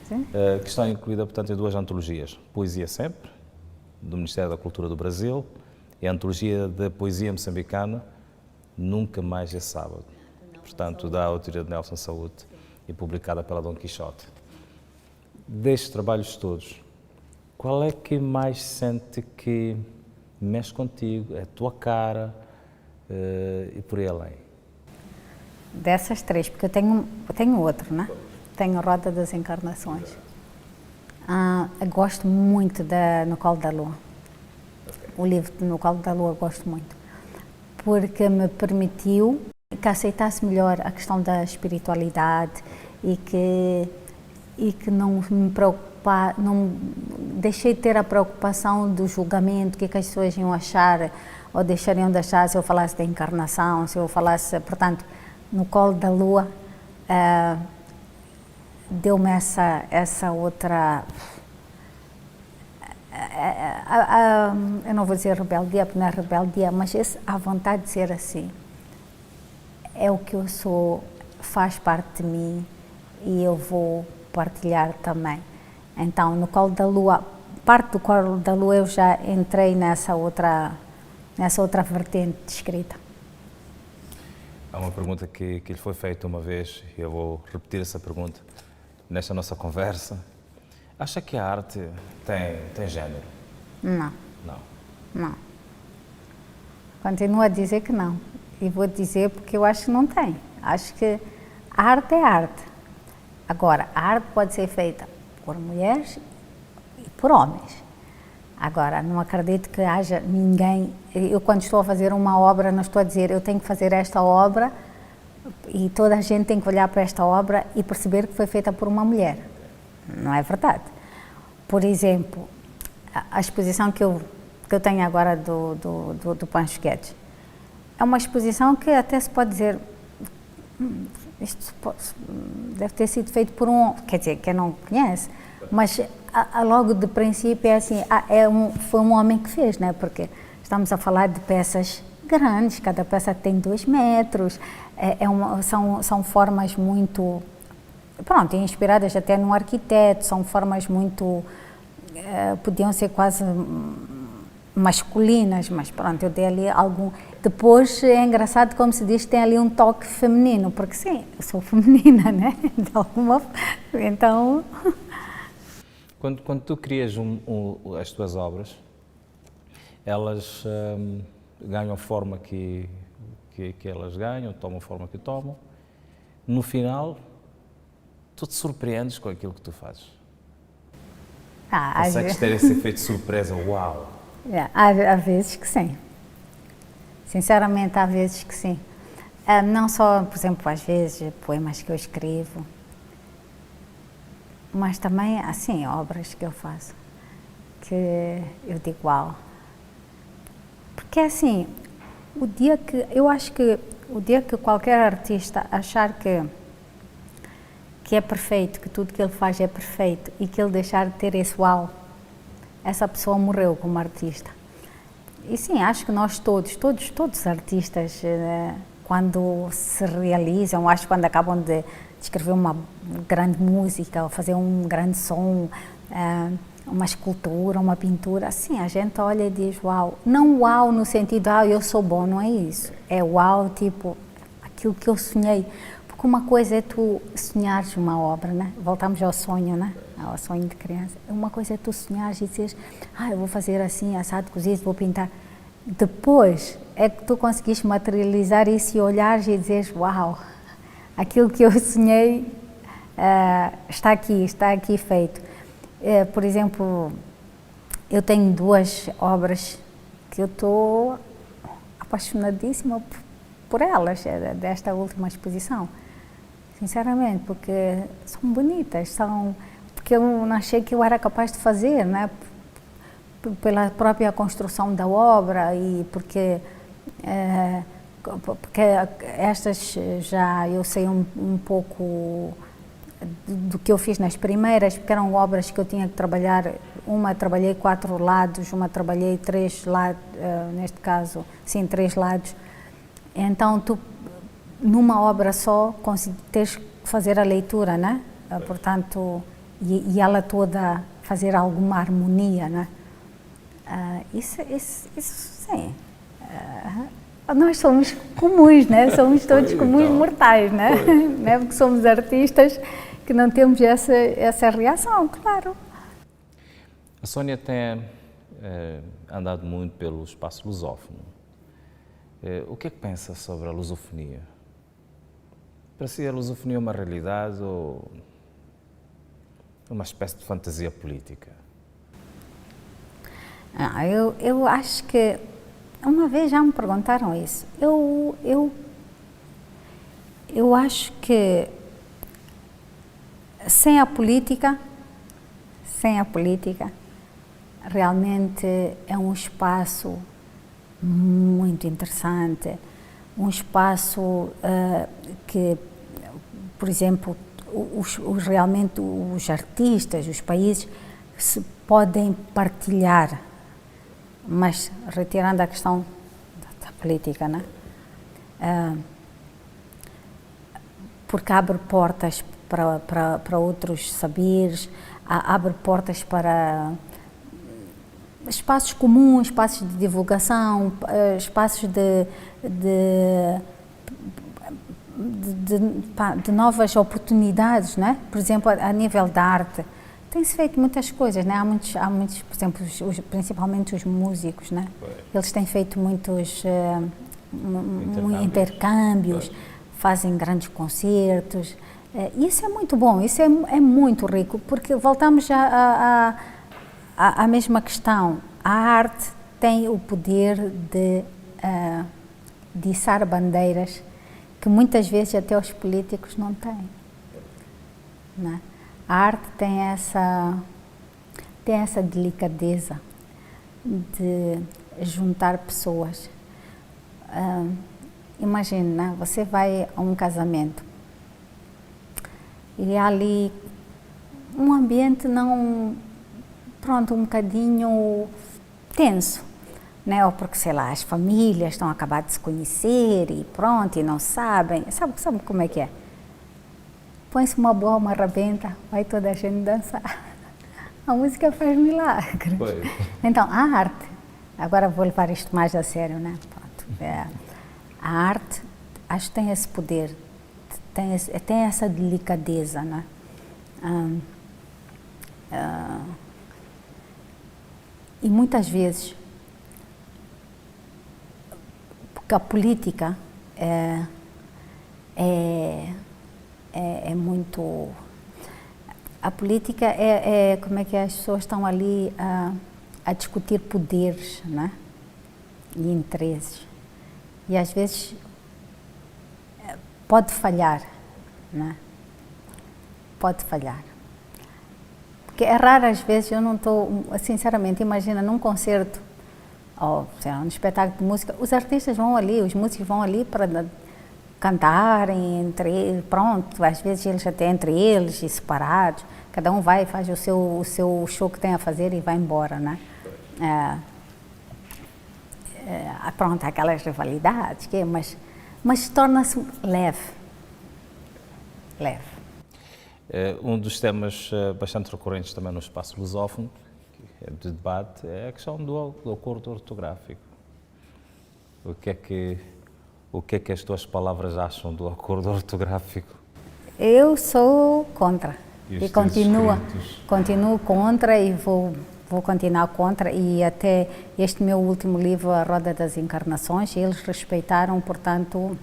Sim. Que está incluída, portanto, em 2 antologias. Poesia Sempre, do Ministério da Cultura do Brasil, e a antologia da poesia moçambicana, Nunca Mais é Sábado, portanto, da autoria de Nelson Saúde e publicada pela Dom Quixote. Destes trabalhos todos, qual é que mais sente que mexe contigo, é a tua cara e por aí além? Dessas 3, porque eu tenho outro, né? Tenho Roda das Encarnações. Gosto muito No Colo da Lua. O livro No Colo da Lua gosto muito, porque me permitiu que aceitasse melhor a questão da espiritualidade e que não me preocupar, não deixei de ter a preocupação do julgamento, o que as pessoas iam achar ou deixariam de achar se eu falasse da encarnação, se eu falasse, portanto, No Colo da Lua deu-me essa outra... eu não vou dizer rebeldia, porque não é rebeldia, mas a vontade de ser assim é o que eu sou, faz parte de mim e eu vou partilhar também. Então, No Colo da Lua, parte do Colo da Lua eu já entrei nessa outra vertente de escrita. Há uma pergunta que lhe foi feita uma vez e eu vou repetir essa pergunta nesta nossa conversa. Acha que a arte tem género? Não. Não? Não. Continuo a dizer que não. E vou dizer porque eu acho que não tem. Acho que a arte é arte. Agora, a arte pode ser feita por mulheres e por homens. Agora, não acredito que haja ninguém... Eu, quando estou a fazer uma obra, não estou a dizer eu tenho que fazer esta obra e toda a gente tem que olhar para esta obra e perceber que foi feita por uma mulher. Não é verdade. por exemplo, a exposição que eu tenho agora do Pancho Guedes é uma exposição que até se pode dizer, isto deve ter sido feito por quer dizer, quem não conhece, mas logo de princípio é assim, foi um homem que fez, né? Porque estamos a falar de peças grandes, cada peça tem 2 metros, são formas muito, pronto, inspiradas até num arquiteto, são formas muito, podiam ser quase masculinas, mas pronto, eu dei ali algum... Depois é engraçado, como se diz, tem ali um toque feminino, porque sim, eu sou feminina, né? De alguma forma, então... Quando tu crias as tuas obras, elas ganham a forma que elas ganham, tomam a forma que tomam. No final, tu te surpreendes com aquilo que tu fazes. Consegues ter esse efeito de surpresa, uau! Há vezes que sim. Sinceramente, há vezes que sim. Não só, por exemplo, às vezes, poemas que eu escrevo, mas também, assim, obras que eu faço, que eu digo, uau. Porque, assim, eu acho que o dia que qualquer artista achar que é perfeito, que tudo que ele faz é perfeito e que ele deixar de ter esse uau, essa pessoa morreu como artista. E sim, acho que nós todos os artistas, quando se realizam, acho que quando acabam de escrever uma grande música, ou fazer um grande som, uma escultura, uma pintura, assim, a gente olha e diz uau. Não uau no sentido, eu sou bom, não é isso. É uau, tipo, aquilo que eu sonhei. Porque uma coisa é tu sonhares uma obra, né? Voltamos ao sonho, né? Ao sonho de criança. Uma coisa é tu sonhares e dizeres, eu vou fazer assim, assado, cozido, vou pintar. Depois é que tu conseguiste materializar isso e olhares e dizeres, uau, aquilo que eu sonhei está aqui feito. Por exemplo, eu tenho 2 obras que eu estou apaixonadíssima por elas, desta última exposição. Sinceramente, porque são bonitas, porque eu não achei que eu era capaz de fazer, né? Pela própria construção da obra e porque estas já eu sei um pouco do que eu fiz nas primeiras, porque eram obras que eu tinha que trabalhar, uma trabalhei 4 lados, uma trabalhei 3 lados, neste caso, sim, 3 lados. Então, tu, numa obra só, tens que fazer a leitura, né? Portanto, e ela toda fazer alguma harmonia, né? Isso sim. Nós somos comuns, né? Somos todos comuns mortais, né? Né? Porque somos artistas que não temos essa reação, claro. A Sónia tem andado muito pelo espaço lusófono. O que é que pensa sobre a lusofonia? Para si, a lusofonia é uma realidade ou uma espécie de fantasia política? Eu acho que uma vez já me perguntaram isso. Eu acho que sem a política, realmente é um espaço muito interessante, um espaço que, por exemplo, realmente os artistas, os países se podem partilhar, mas retirando a questão da política, né? Porque abre portas para outros saberes, abre portas para espaços comuns, espaços de divulgação, espaços de novas oportunidades, né? Por exemplo, a nível da arte, tem-se feito muitas coisas, né? Há muitos, por exemplo, principalmente os músicos, né? Eles têm feito muitos intercâmbios, fazem grandes concertos. Isso é muito bom, isso é muito rico, porque voltamos à mesma questão. A arte tem o poder de içar bandeiras que muitas vezes até os políticos não têm. Né? A arte tem tem essa delicadeza de juntar pessoas. Imagina, né? Você vai a um casamento e há ali um ambiente um bocadinho tenso, né? Ou porque, sei lá, as famílias estão a acabar de se conhecer e pronto, e não sabem. Sabe como é que é? Põe-se uma boa, uma rabenta, vai toda a gente dançar. A música faz milagres. Pois. Então, a arte, agora vou levar isto mais a sério, né? Pronto. A arte, acho que tem esse poder, tem essa delicadeza, né? E muitas vezes, porque a política é muito... A política como é que as pessoas estão ali a discutir poderes, né? E interesses. E às vezes pode falhar, né? Pode falhar. Porque é raro às vezes, eu não estou, sinceramente, imagina num concerto, ou sei lá, num espetáculo de música, os artistas vão ali, os músicos vão ali para cantarem, pronto, às vezes eles até entre eles e separados, cada um vai e faz o seu show que tem a fazer e vai embora, né? Pronto, aquelas rivalidades, mas torna-se leve. Um dos temas bastante recorrentes também no espaço lusófono, de debate, é a questão do acordo ortográfico. O que é que as tuas palavras acham do acordo ortográfico? Eu sou contra e continuo contra e vou continuar contra, e até este meu último livro, A Roda das Encarnações, eles respeitaram, portanto,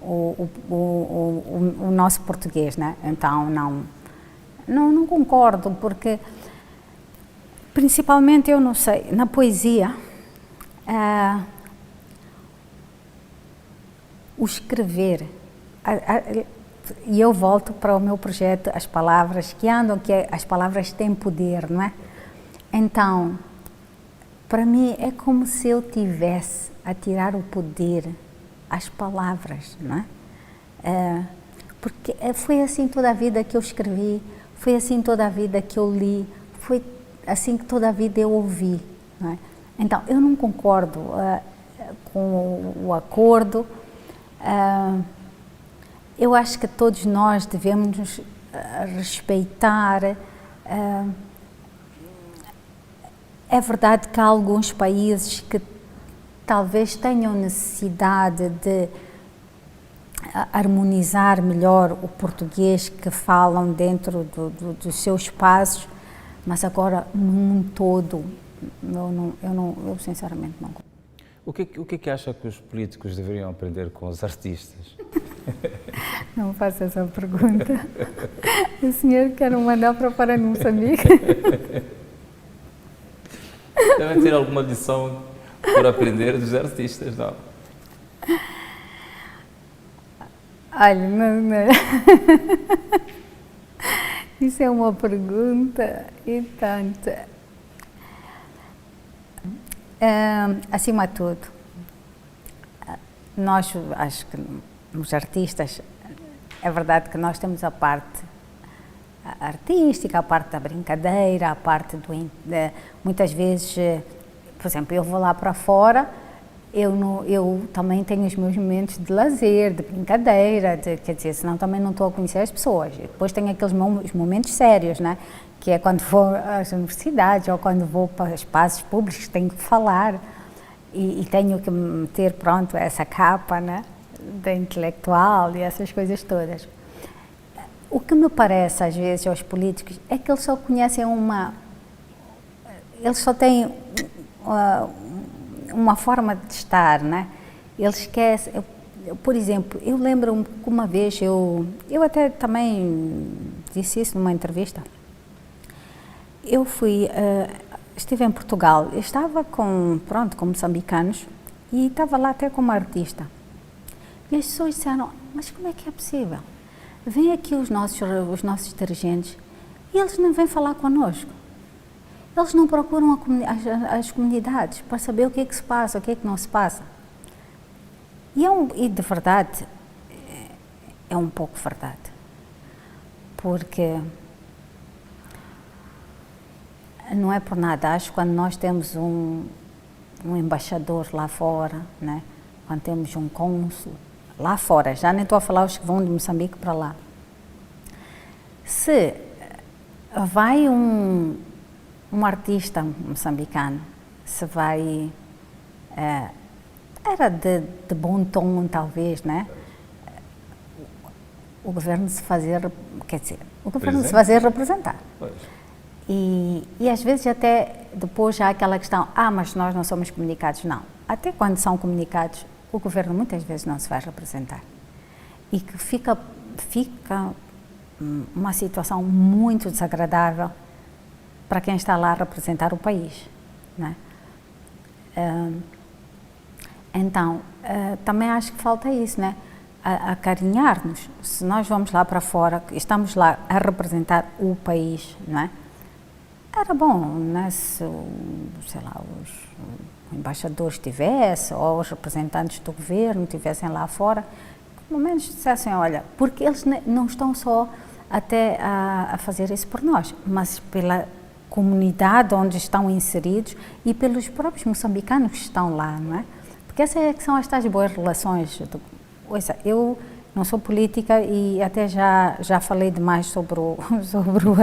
o nosso português, né? Então não concordo, porque principalmente, eu não sei, na poesia, o escrever, e eu volto para o meu projeto, as palavras que andam, que as palavras têm poder, não é? Então, para mim é como se eu tivesse a tirar o poder às palavras, não é? Porque foi assim toda a vida que eu escrevi, foi assim toda a vida que eu li, foi assim que toda a vida eu ouvi, não é? Então, eu não concordo com o acordo. Eu acho que todos nós devemos respeitar. É verdade que há alguns países que talvez tenham necessidade de harmonizar melhor o português que falam dentro dos seus espaços, mas agora, num todo, eu sinceramente não concordo. O que é que acha que os políticos deveriam aprender com os artistas? Não faça essa pergunta. O senhor quer me mandar para Moçambique? Devem ter alguma lição por aprender dos artistas, não? Olha, não. Isso é uma pergunta e tanto. Acima de tudo, nós, acho que os artistas, é verdade que nós temos a parte artística, a parte da brincadeira, a parte muitas vezes, por exemplo, eu vou lá para fora, eu também tenho os meus momentos de lazer, de brincadeira, quer dizer, senão também não estou a conhecer as pessoas. Depois tenho aqueles momentos sérios, né? Que é quando vou às universidades ou quando vou para espaços públicos, tenho que falar e tenho que meter, pronto, essa capa, né? Da intelectual e essas coisas todas. O que me parece, às vezes, aos políticos é que eles só conhecem eles só têm uma forma de estar, né? Eles esquecem. Por exemplo, eu lembro-me que uma vez eu até também disse isso numa entrevista. Eu estive em Portugal, eu estava com moçambicanos e estava lá até como artista. E as pessoas disseram, mas como é que é possível? Vêm aqui os nossos dirigentes E eles não vêm falar connosco. Eles não procuram as comunidades para saber o que é que se passa, o que é que não se passa. E de verdade, é um pouco verdade. Porque não é por nada, acho que quando nós temos um embaixador lá fora, né? Quando temos um cônsul lá fora, já nem estou a falar os que vão de Moçambique para lá. Se vai um artista moçambicano, se vai, era de bom tom talvez, né? O governo se fazer, quer dizer, o governo se fazer representar. Pois. E às vezes até depois há aquela questão, mas nós não somos comunicados. Não, até quando são comunicados, o governo muitas vezes não se vai representar. E que fica uma situação muito desagradável para quem está lá a representar o país, né? Então, também acho que falta isso, né? Acarinhar-nos. Se nós vamos lá para fora, estamos lá a representar o país, não é? Era bom, né, se, sei lá, os embaixadores estivessem, ou os representantes do governo estivessem lá fora, pelo menos dissessem, olha, porque eles não estão só até a fazer isso por nós, mas pela comunidade onde estão inseridos e pelos próprios moçambicanos que estão lá, não é? Porque essas é que são as tais boas relações. Eu não sou política e até já falei demais sobre o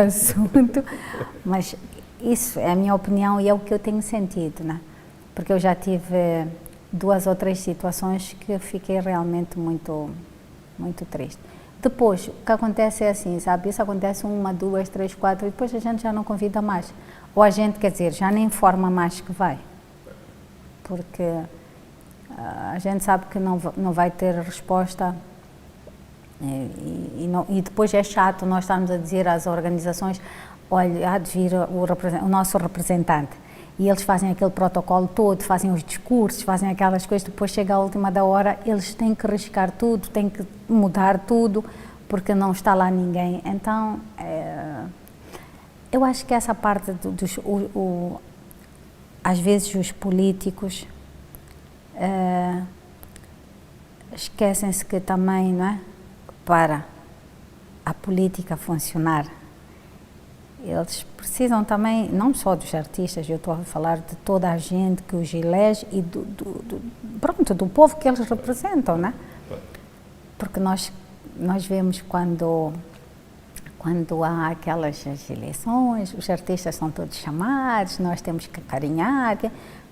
assunto, mas isso é a minha opinião e é o que eu tenho sentido, né? Porque eu já tive 2 ou 3 situações que fiquei realmente muito, muito triste. Depois, o que acontece é assim, sabe? Isso acontece 1, 2, 3, 4 e depois a gente já não convida mais. Ou a gente, quer dizer, já nem informa mais que vai. Porque a gente sabe que não vai ter resposta. E depois é chato nós estarmos a dizer às organizações, olha, há de vir o nosso representante, e eles fazem aquele protocolo todo, fazem os discursos, fazem aquelas coisas, depois chega a última da hora, eles têm que riscar tudo, têm que mudar tudo, porque não está lá ninguém. Então, eu acho que essa parte às vezes os políticos esquecem-se que também, não é? Para a política funcionar, eles precisam também, não só dos artistas, eu estou a falar de toda a gente que os elege e do povo que eles representam, né? Porque nós vemos quando há aquelas eleições, os artistas são todos chamados, nós temos que acarinhar,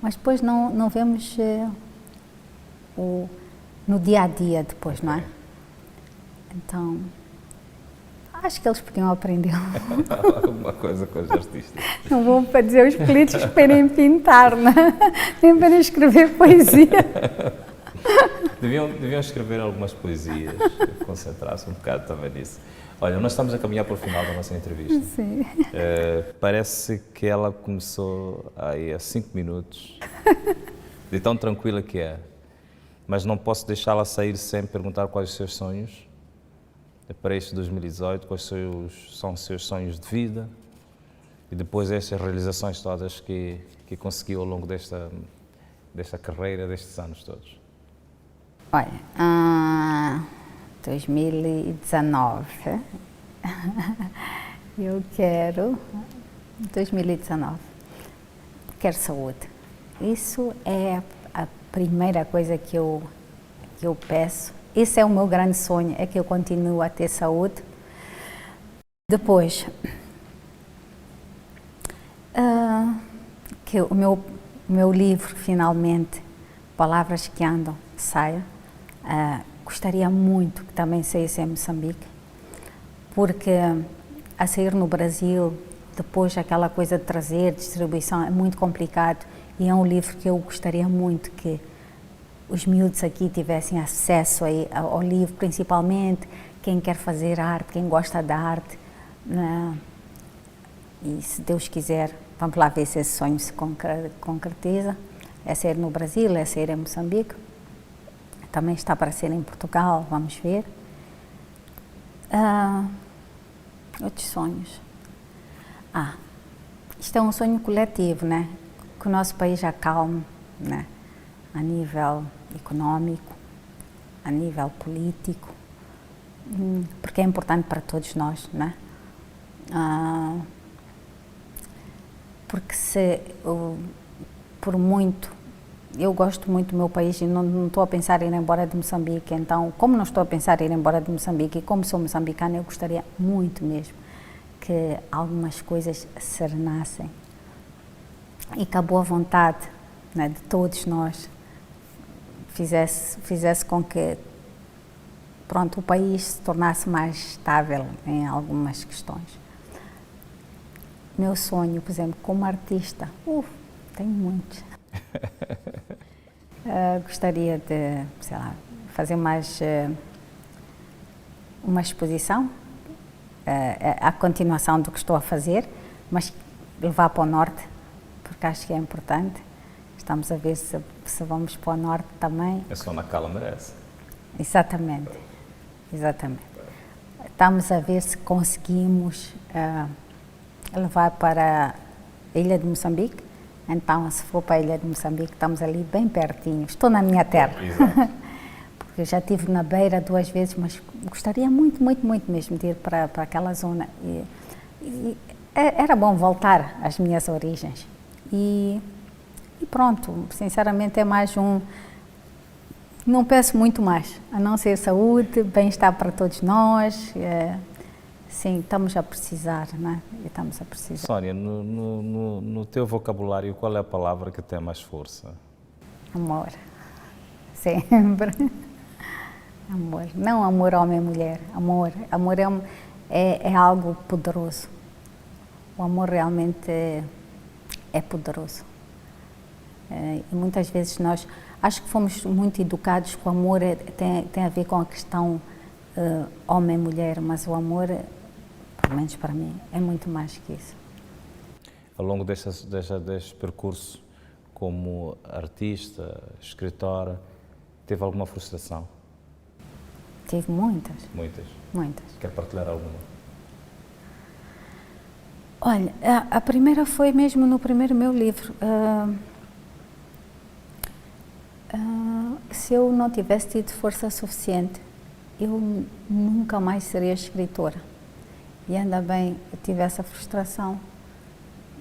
mas depois não vemos no dia a dia depois, não é? Então, acho que eles podiam aprender alguma coisa com os artistas. Não vou para dizer os políticos para irem pintar, né? Nem para escrever poesia. Deviam escrever algumas poesias, concentrar-se um bocado também nisso. Olha, nós estamos a caminhar para o final da nossa entrevista. Sim. Parece que ela começou aí há 5 minutos, de tão tranquila que é. Mas não posso deixá-la sair sem perguntar quais os seus sonhos para este 2018, quais são os seus sonhos de vida e depois estas realizações todas que conseguiu ao longo desta carreira, destes anos todos. Olha, 2019, eu quero, 2019, quero saúde. Isso é a primeira coisa que eu peço. Esse é o meu grande sonho, é que eu continue a ter saúde. Depois, que o meu livro, finalmente, Palavras que Andam, saia. Gostaria muito que também saísse em Moçambique, porque a sair no Brasil, depois aquela coisa de trazer, distribuição, é muito complicado e é um livro que eu gostaria muito que os miúdos aqui tivessem acesso ao livro, principalmente quem quer fazer arte, quem gosta da arte, né? E se Deus quiser, vamos lá ver se esse sonho se concretiza. É sair no Brasil, é sair em Moçambique, também está para ser em Portugal, vamos ver. Outros sonhos. Ah, isto é um sonho coletivo, né? Que o nosso país acalme, né? A nível económico, a nível político, porque é importante para todos nós, né? Porque por muito, eu gosto muito do meu país e não estou a pensar em ir embora de Moçambique, então, como não estou a pensar em ir embora de Moçambique e como sou moçambicana, eu gostaria muito mesmo que algumas coisas serenassem e que a boa vontade, né, de todos nós fizesse com que, pronto, o país se tornasse mais estável em algumas questões. Meu sonho, por exemplo, como artista, tenho muitos. Gostaria de, sei lá, fazer mais uma exposição, a continuação do que estou a fazer, mas levar para o norte, porque acho que é importante. Estamos a ver se vamos para o norte também. É só na Cala merece. Exatamente, exatamente. Estamos a ver se conseguimos levar para a Ilha de Moçambique. Então, se for para a Ilha de Moçambique, estamos ali bem pertinho. Estou na minha terra. Exato. Porque eu já estive na Beira 2 vezes, mas gostaria muito, muito, muito mesmo de ir para aquela zona. E era bom voltar às minhas origens. E pronto, sinceramente é mais não peço muito mais, a não ser saúde, bem-estar para todos nós. Sim, estamos a precisar, né? Estamos a precisar. Sónia, no teu vocabulário, qual é a palavra que tem mais força? Amor, sempre. Amor, não amor homem-mulher, amor é algo poderoso. O amor realmente é poderoso. E muitas vezes nós, acho que fomos muito educados que o amor tem a ver com a questão homem-mulher, mas o amor, pelo menos para mim, é muito mais que isso. Ao longo deste percurso como artista, escritora, teve alguma frustração? Tive muitas. Muitas? Muitas. Quer partilhar alguma? Olha, a primeira foi mesmo no primeiro meu livro. Se eu não tivesse tido força suficiente, eu nunca mais seria escritora. E ainda bem, eu tive essa frustração.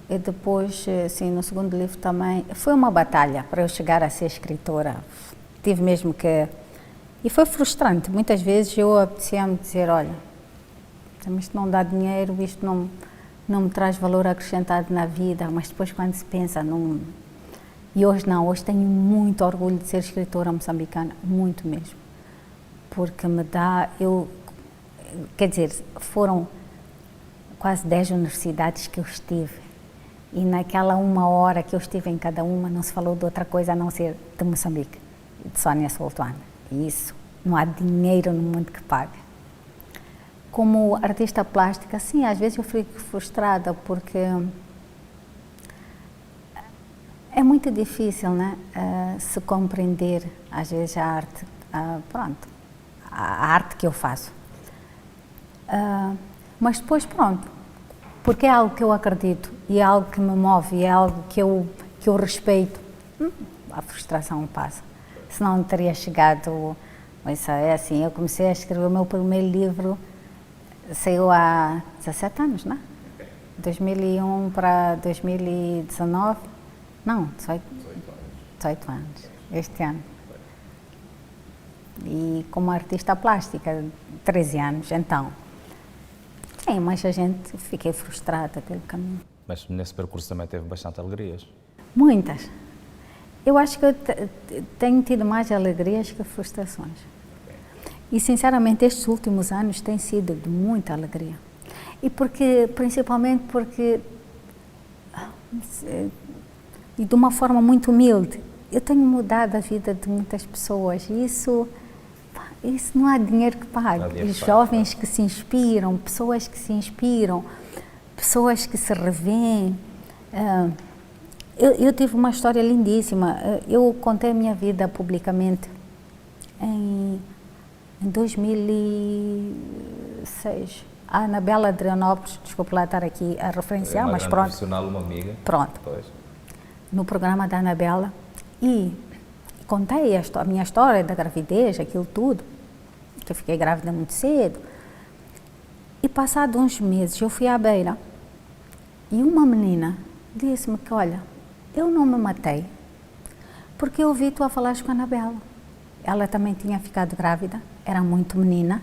E depois, assim, no segundo livro também, foi uma batalha para eu chegar a ser escritora. Tive mesmo que... E foi frustrante. Muitas vezes eu apetecia-me dizer, olha, isto não dá dinheiro, isto não me traz valor acrescentado na vida, mas depois quando se pensa, não... E hoje não, hoje tenho muito orgulho de ser escritora moçambicana, muito mesmo. Porque me dá, quer dizer, foram quase 10 universidades que eu estive. E naquela 1 hora que eu estive em cada uma, não se falou de outra coisa a não ser de Moçambique, de Sónia Sultana. E isso, não há dinheiro no mundo que pague. Como artista plástica, sim, às vezes eu fico frustrada porque é muito difícil, né, se compreender, às vezes, a arte, a arte que eu faço. Mas depois, pronto, porque é algo que eu acredito e é algo que me move e é algo que eu respeito, a frustração passa. Senão não teria chegado, isso é assim, eu comecei a escrever o meu primeiro livro, saiu há 17 anos, não é? 2001 para 2019, não, 18 anos, este ano. E como artista plástica, 13 anos, então. Sim, mas a gente, fiquei frustrada pelo caminho. Mas nesse percurso também teve bastante alegrias? Muitas. Eu acho que eu tenho tido mais alegrias que frustrações. E, sinceramente, estes últimos anos têm sido de muita alegria. E principalmente porque, e de uma forma muito humilde, eu tenho mudado a vida de muitas pessoas e isso não há dinheiro que pague. Os jovens que se inspiram, pessoas que se inspiram, pessoas que se revêem. Eu tive uma história lindíssima. Eu contei a minha vida publicamente em 2006, A Anabela Adrianópolis, desculpe lá estar aqui a referenciar, uma mas grande pronto. profissional, uma amiga. Pronto. Pois. No programa da Anabela e contei a minha história da gravidez, aquilo tudo, que eu fiquei grávida muito cedo. E passado uns meses eu fui à beira e uma menina disse-me que, olha, eu não me matei porque eu ouvi tu a falar com a Anabela. Ela também tinha ficado grávida, era muito menina.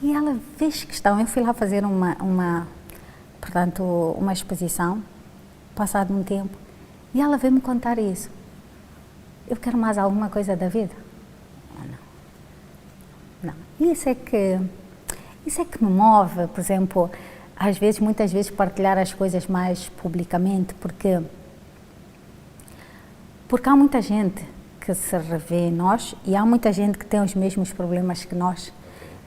E ela fez questão, eu fui lá fazer uma exposição, passado um tempo, e ela veio me contar isso. Eu quero mais alguma coisa da vida? Não. Isso é que me move, por exemplo, muitas vezes partilhar as coisas mais publicamente, porque há muita gente que se revê em nós e há muita gente que tem os mesmos problemas que nós.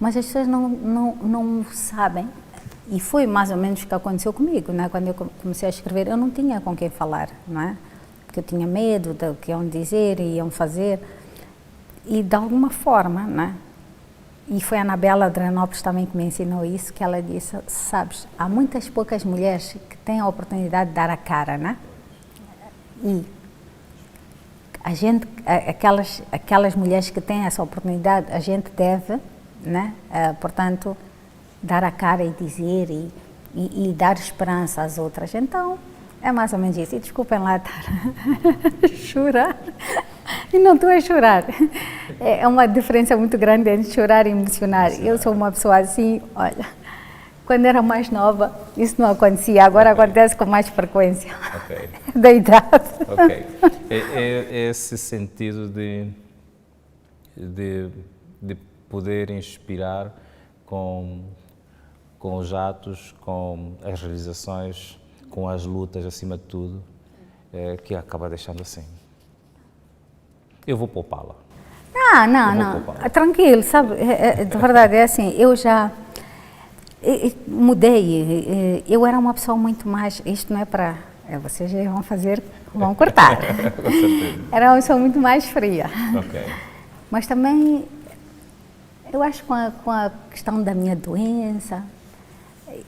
Mas as pessoas não sabem, e foi mais ou menos o que aconteceu comigo, né? Quando eu comecei a escrever, eu não tinha com quem falar, não é? Porque eu tinha medo do que iam dizer e iam fazer, e de alguma forma, né? E foi a Anabela Adrianópolis também que me ensinou isso, que ela disse, sabes, há muitas poucas mulheres que têm a oportunidade de dar a cara, né? E aquelas mulheres que têm essa oportunidade, a gente deve, né? Portanto, dar a cara e dizer e dar esperança às outras. Então, é mais ou menos isso. E desculpem lá estar a chorar. E não estou a chorar. É uma diferença muito grande entre chorar e emocionar. Eu sou uma pessoa assim, olha, quando era mais nova, isso não acontecia. Agora acontece com mais frequência. Ok. Da idade. Ok. É esse sentido de poder inspirar com os atos, com as realizações, com as lutas, acima de tudo, que acaba deixando assim. Eu vou poupá-la. Não. Tranquilo, sabe? De verdade, é assim, eu já mudei. Eu era uma pessoa muito mais... Isto não é para... Vocês já vão cortar. Com certeza. Era uma pessoa muito mais fria. Ok. Mas também, eu acho que com a questão da minha doença,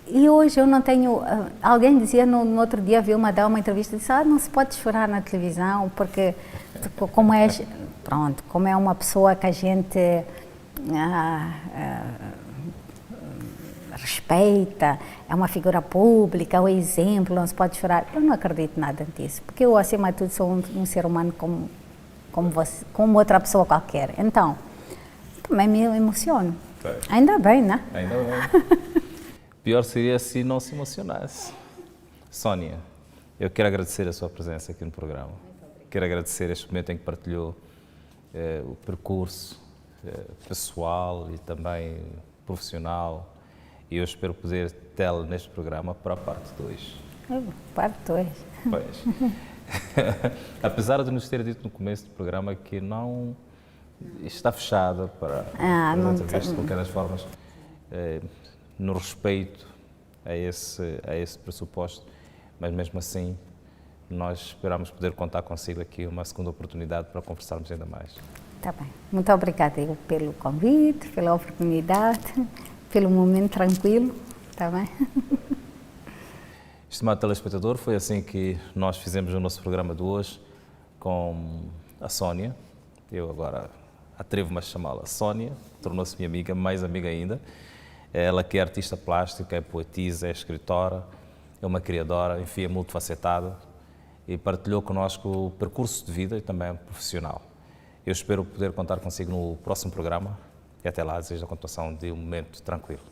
e hoje eu não tenho... Alguém dizia, no outro dia, viu-me dar uma entrevista, disse, não se pode chorar na televisão, porque como é uma pessoa que a gente respeita, é uma figura pública, é um exemplo, não se pode chorar. Eu não acredito nada disso, porque eu, acima de tudo, sou um ser humano como você, como outra pessoa qualquer. Então, também me emociono. Pois. Ainda bem, né? Ainda bem. Pior seria se não se emocionasse. Sónia, eu quero agradecer a sua presença aqui no programa. Quero agradecer este momento em que partilhou o percurso pessoal e também profissional. E eu espero poder tê-la neste programa para a parte 2. Parte 2. Pois. Apesar de nos ter dito no começo do programa que não está fechada para as entrevistas, de qualquer das formas, no respeito a esse pressuposto, mas mesmo assim nós esperamos poder contar consigo aqui uma segunda oportunidade para conversarmos ainda mais. Está bem. Muito obrigada pelo convite, pela oportunidade, pelo momento tranquilo. Está bem? Estimado telespectador, foi assim que nós fizemos o nosso programa de hoje com a Sónia. Eu agora atrevo-me a chamá-la Sónia, tornou-se minha amiga, mais amiga ainda. Ela que é artista plástica, é poetisa, é escritora, é uma criadora, enfim, é multifacetada e partilhou connosco o percurso de vida e também profissional. Eu espero poder contar consigo no próximo programa e até lá desejo a continuação de um momento tranquilo.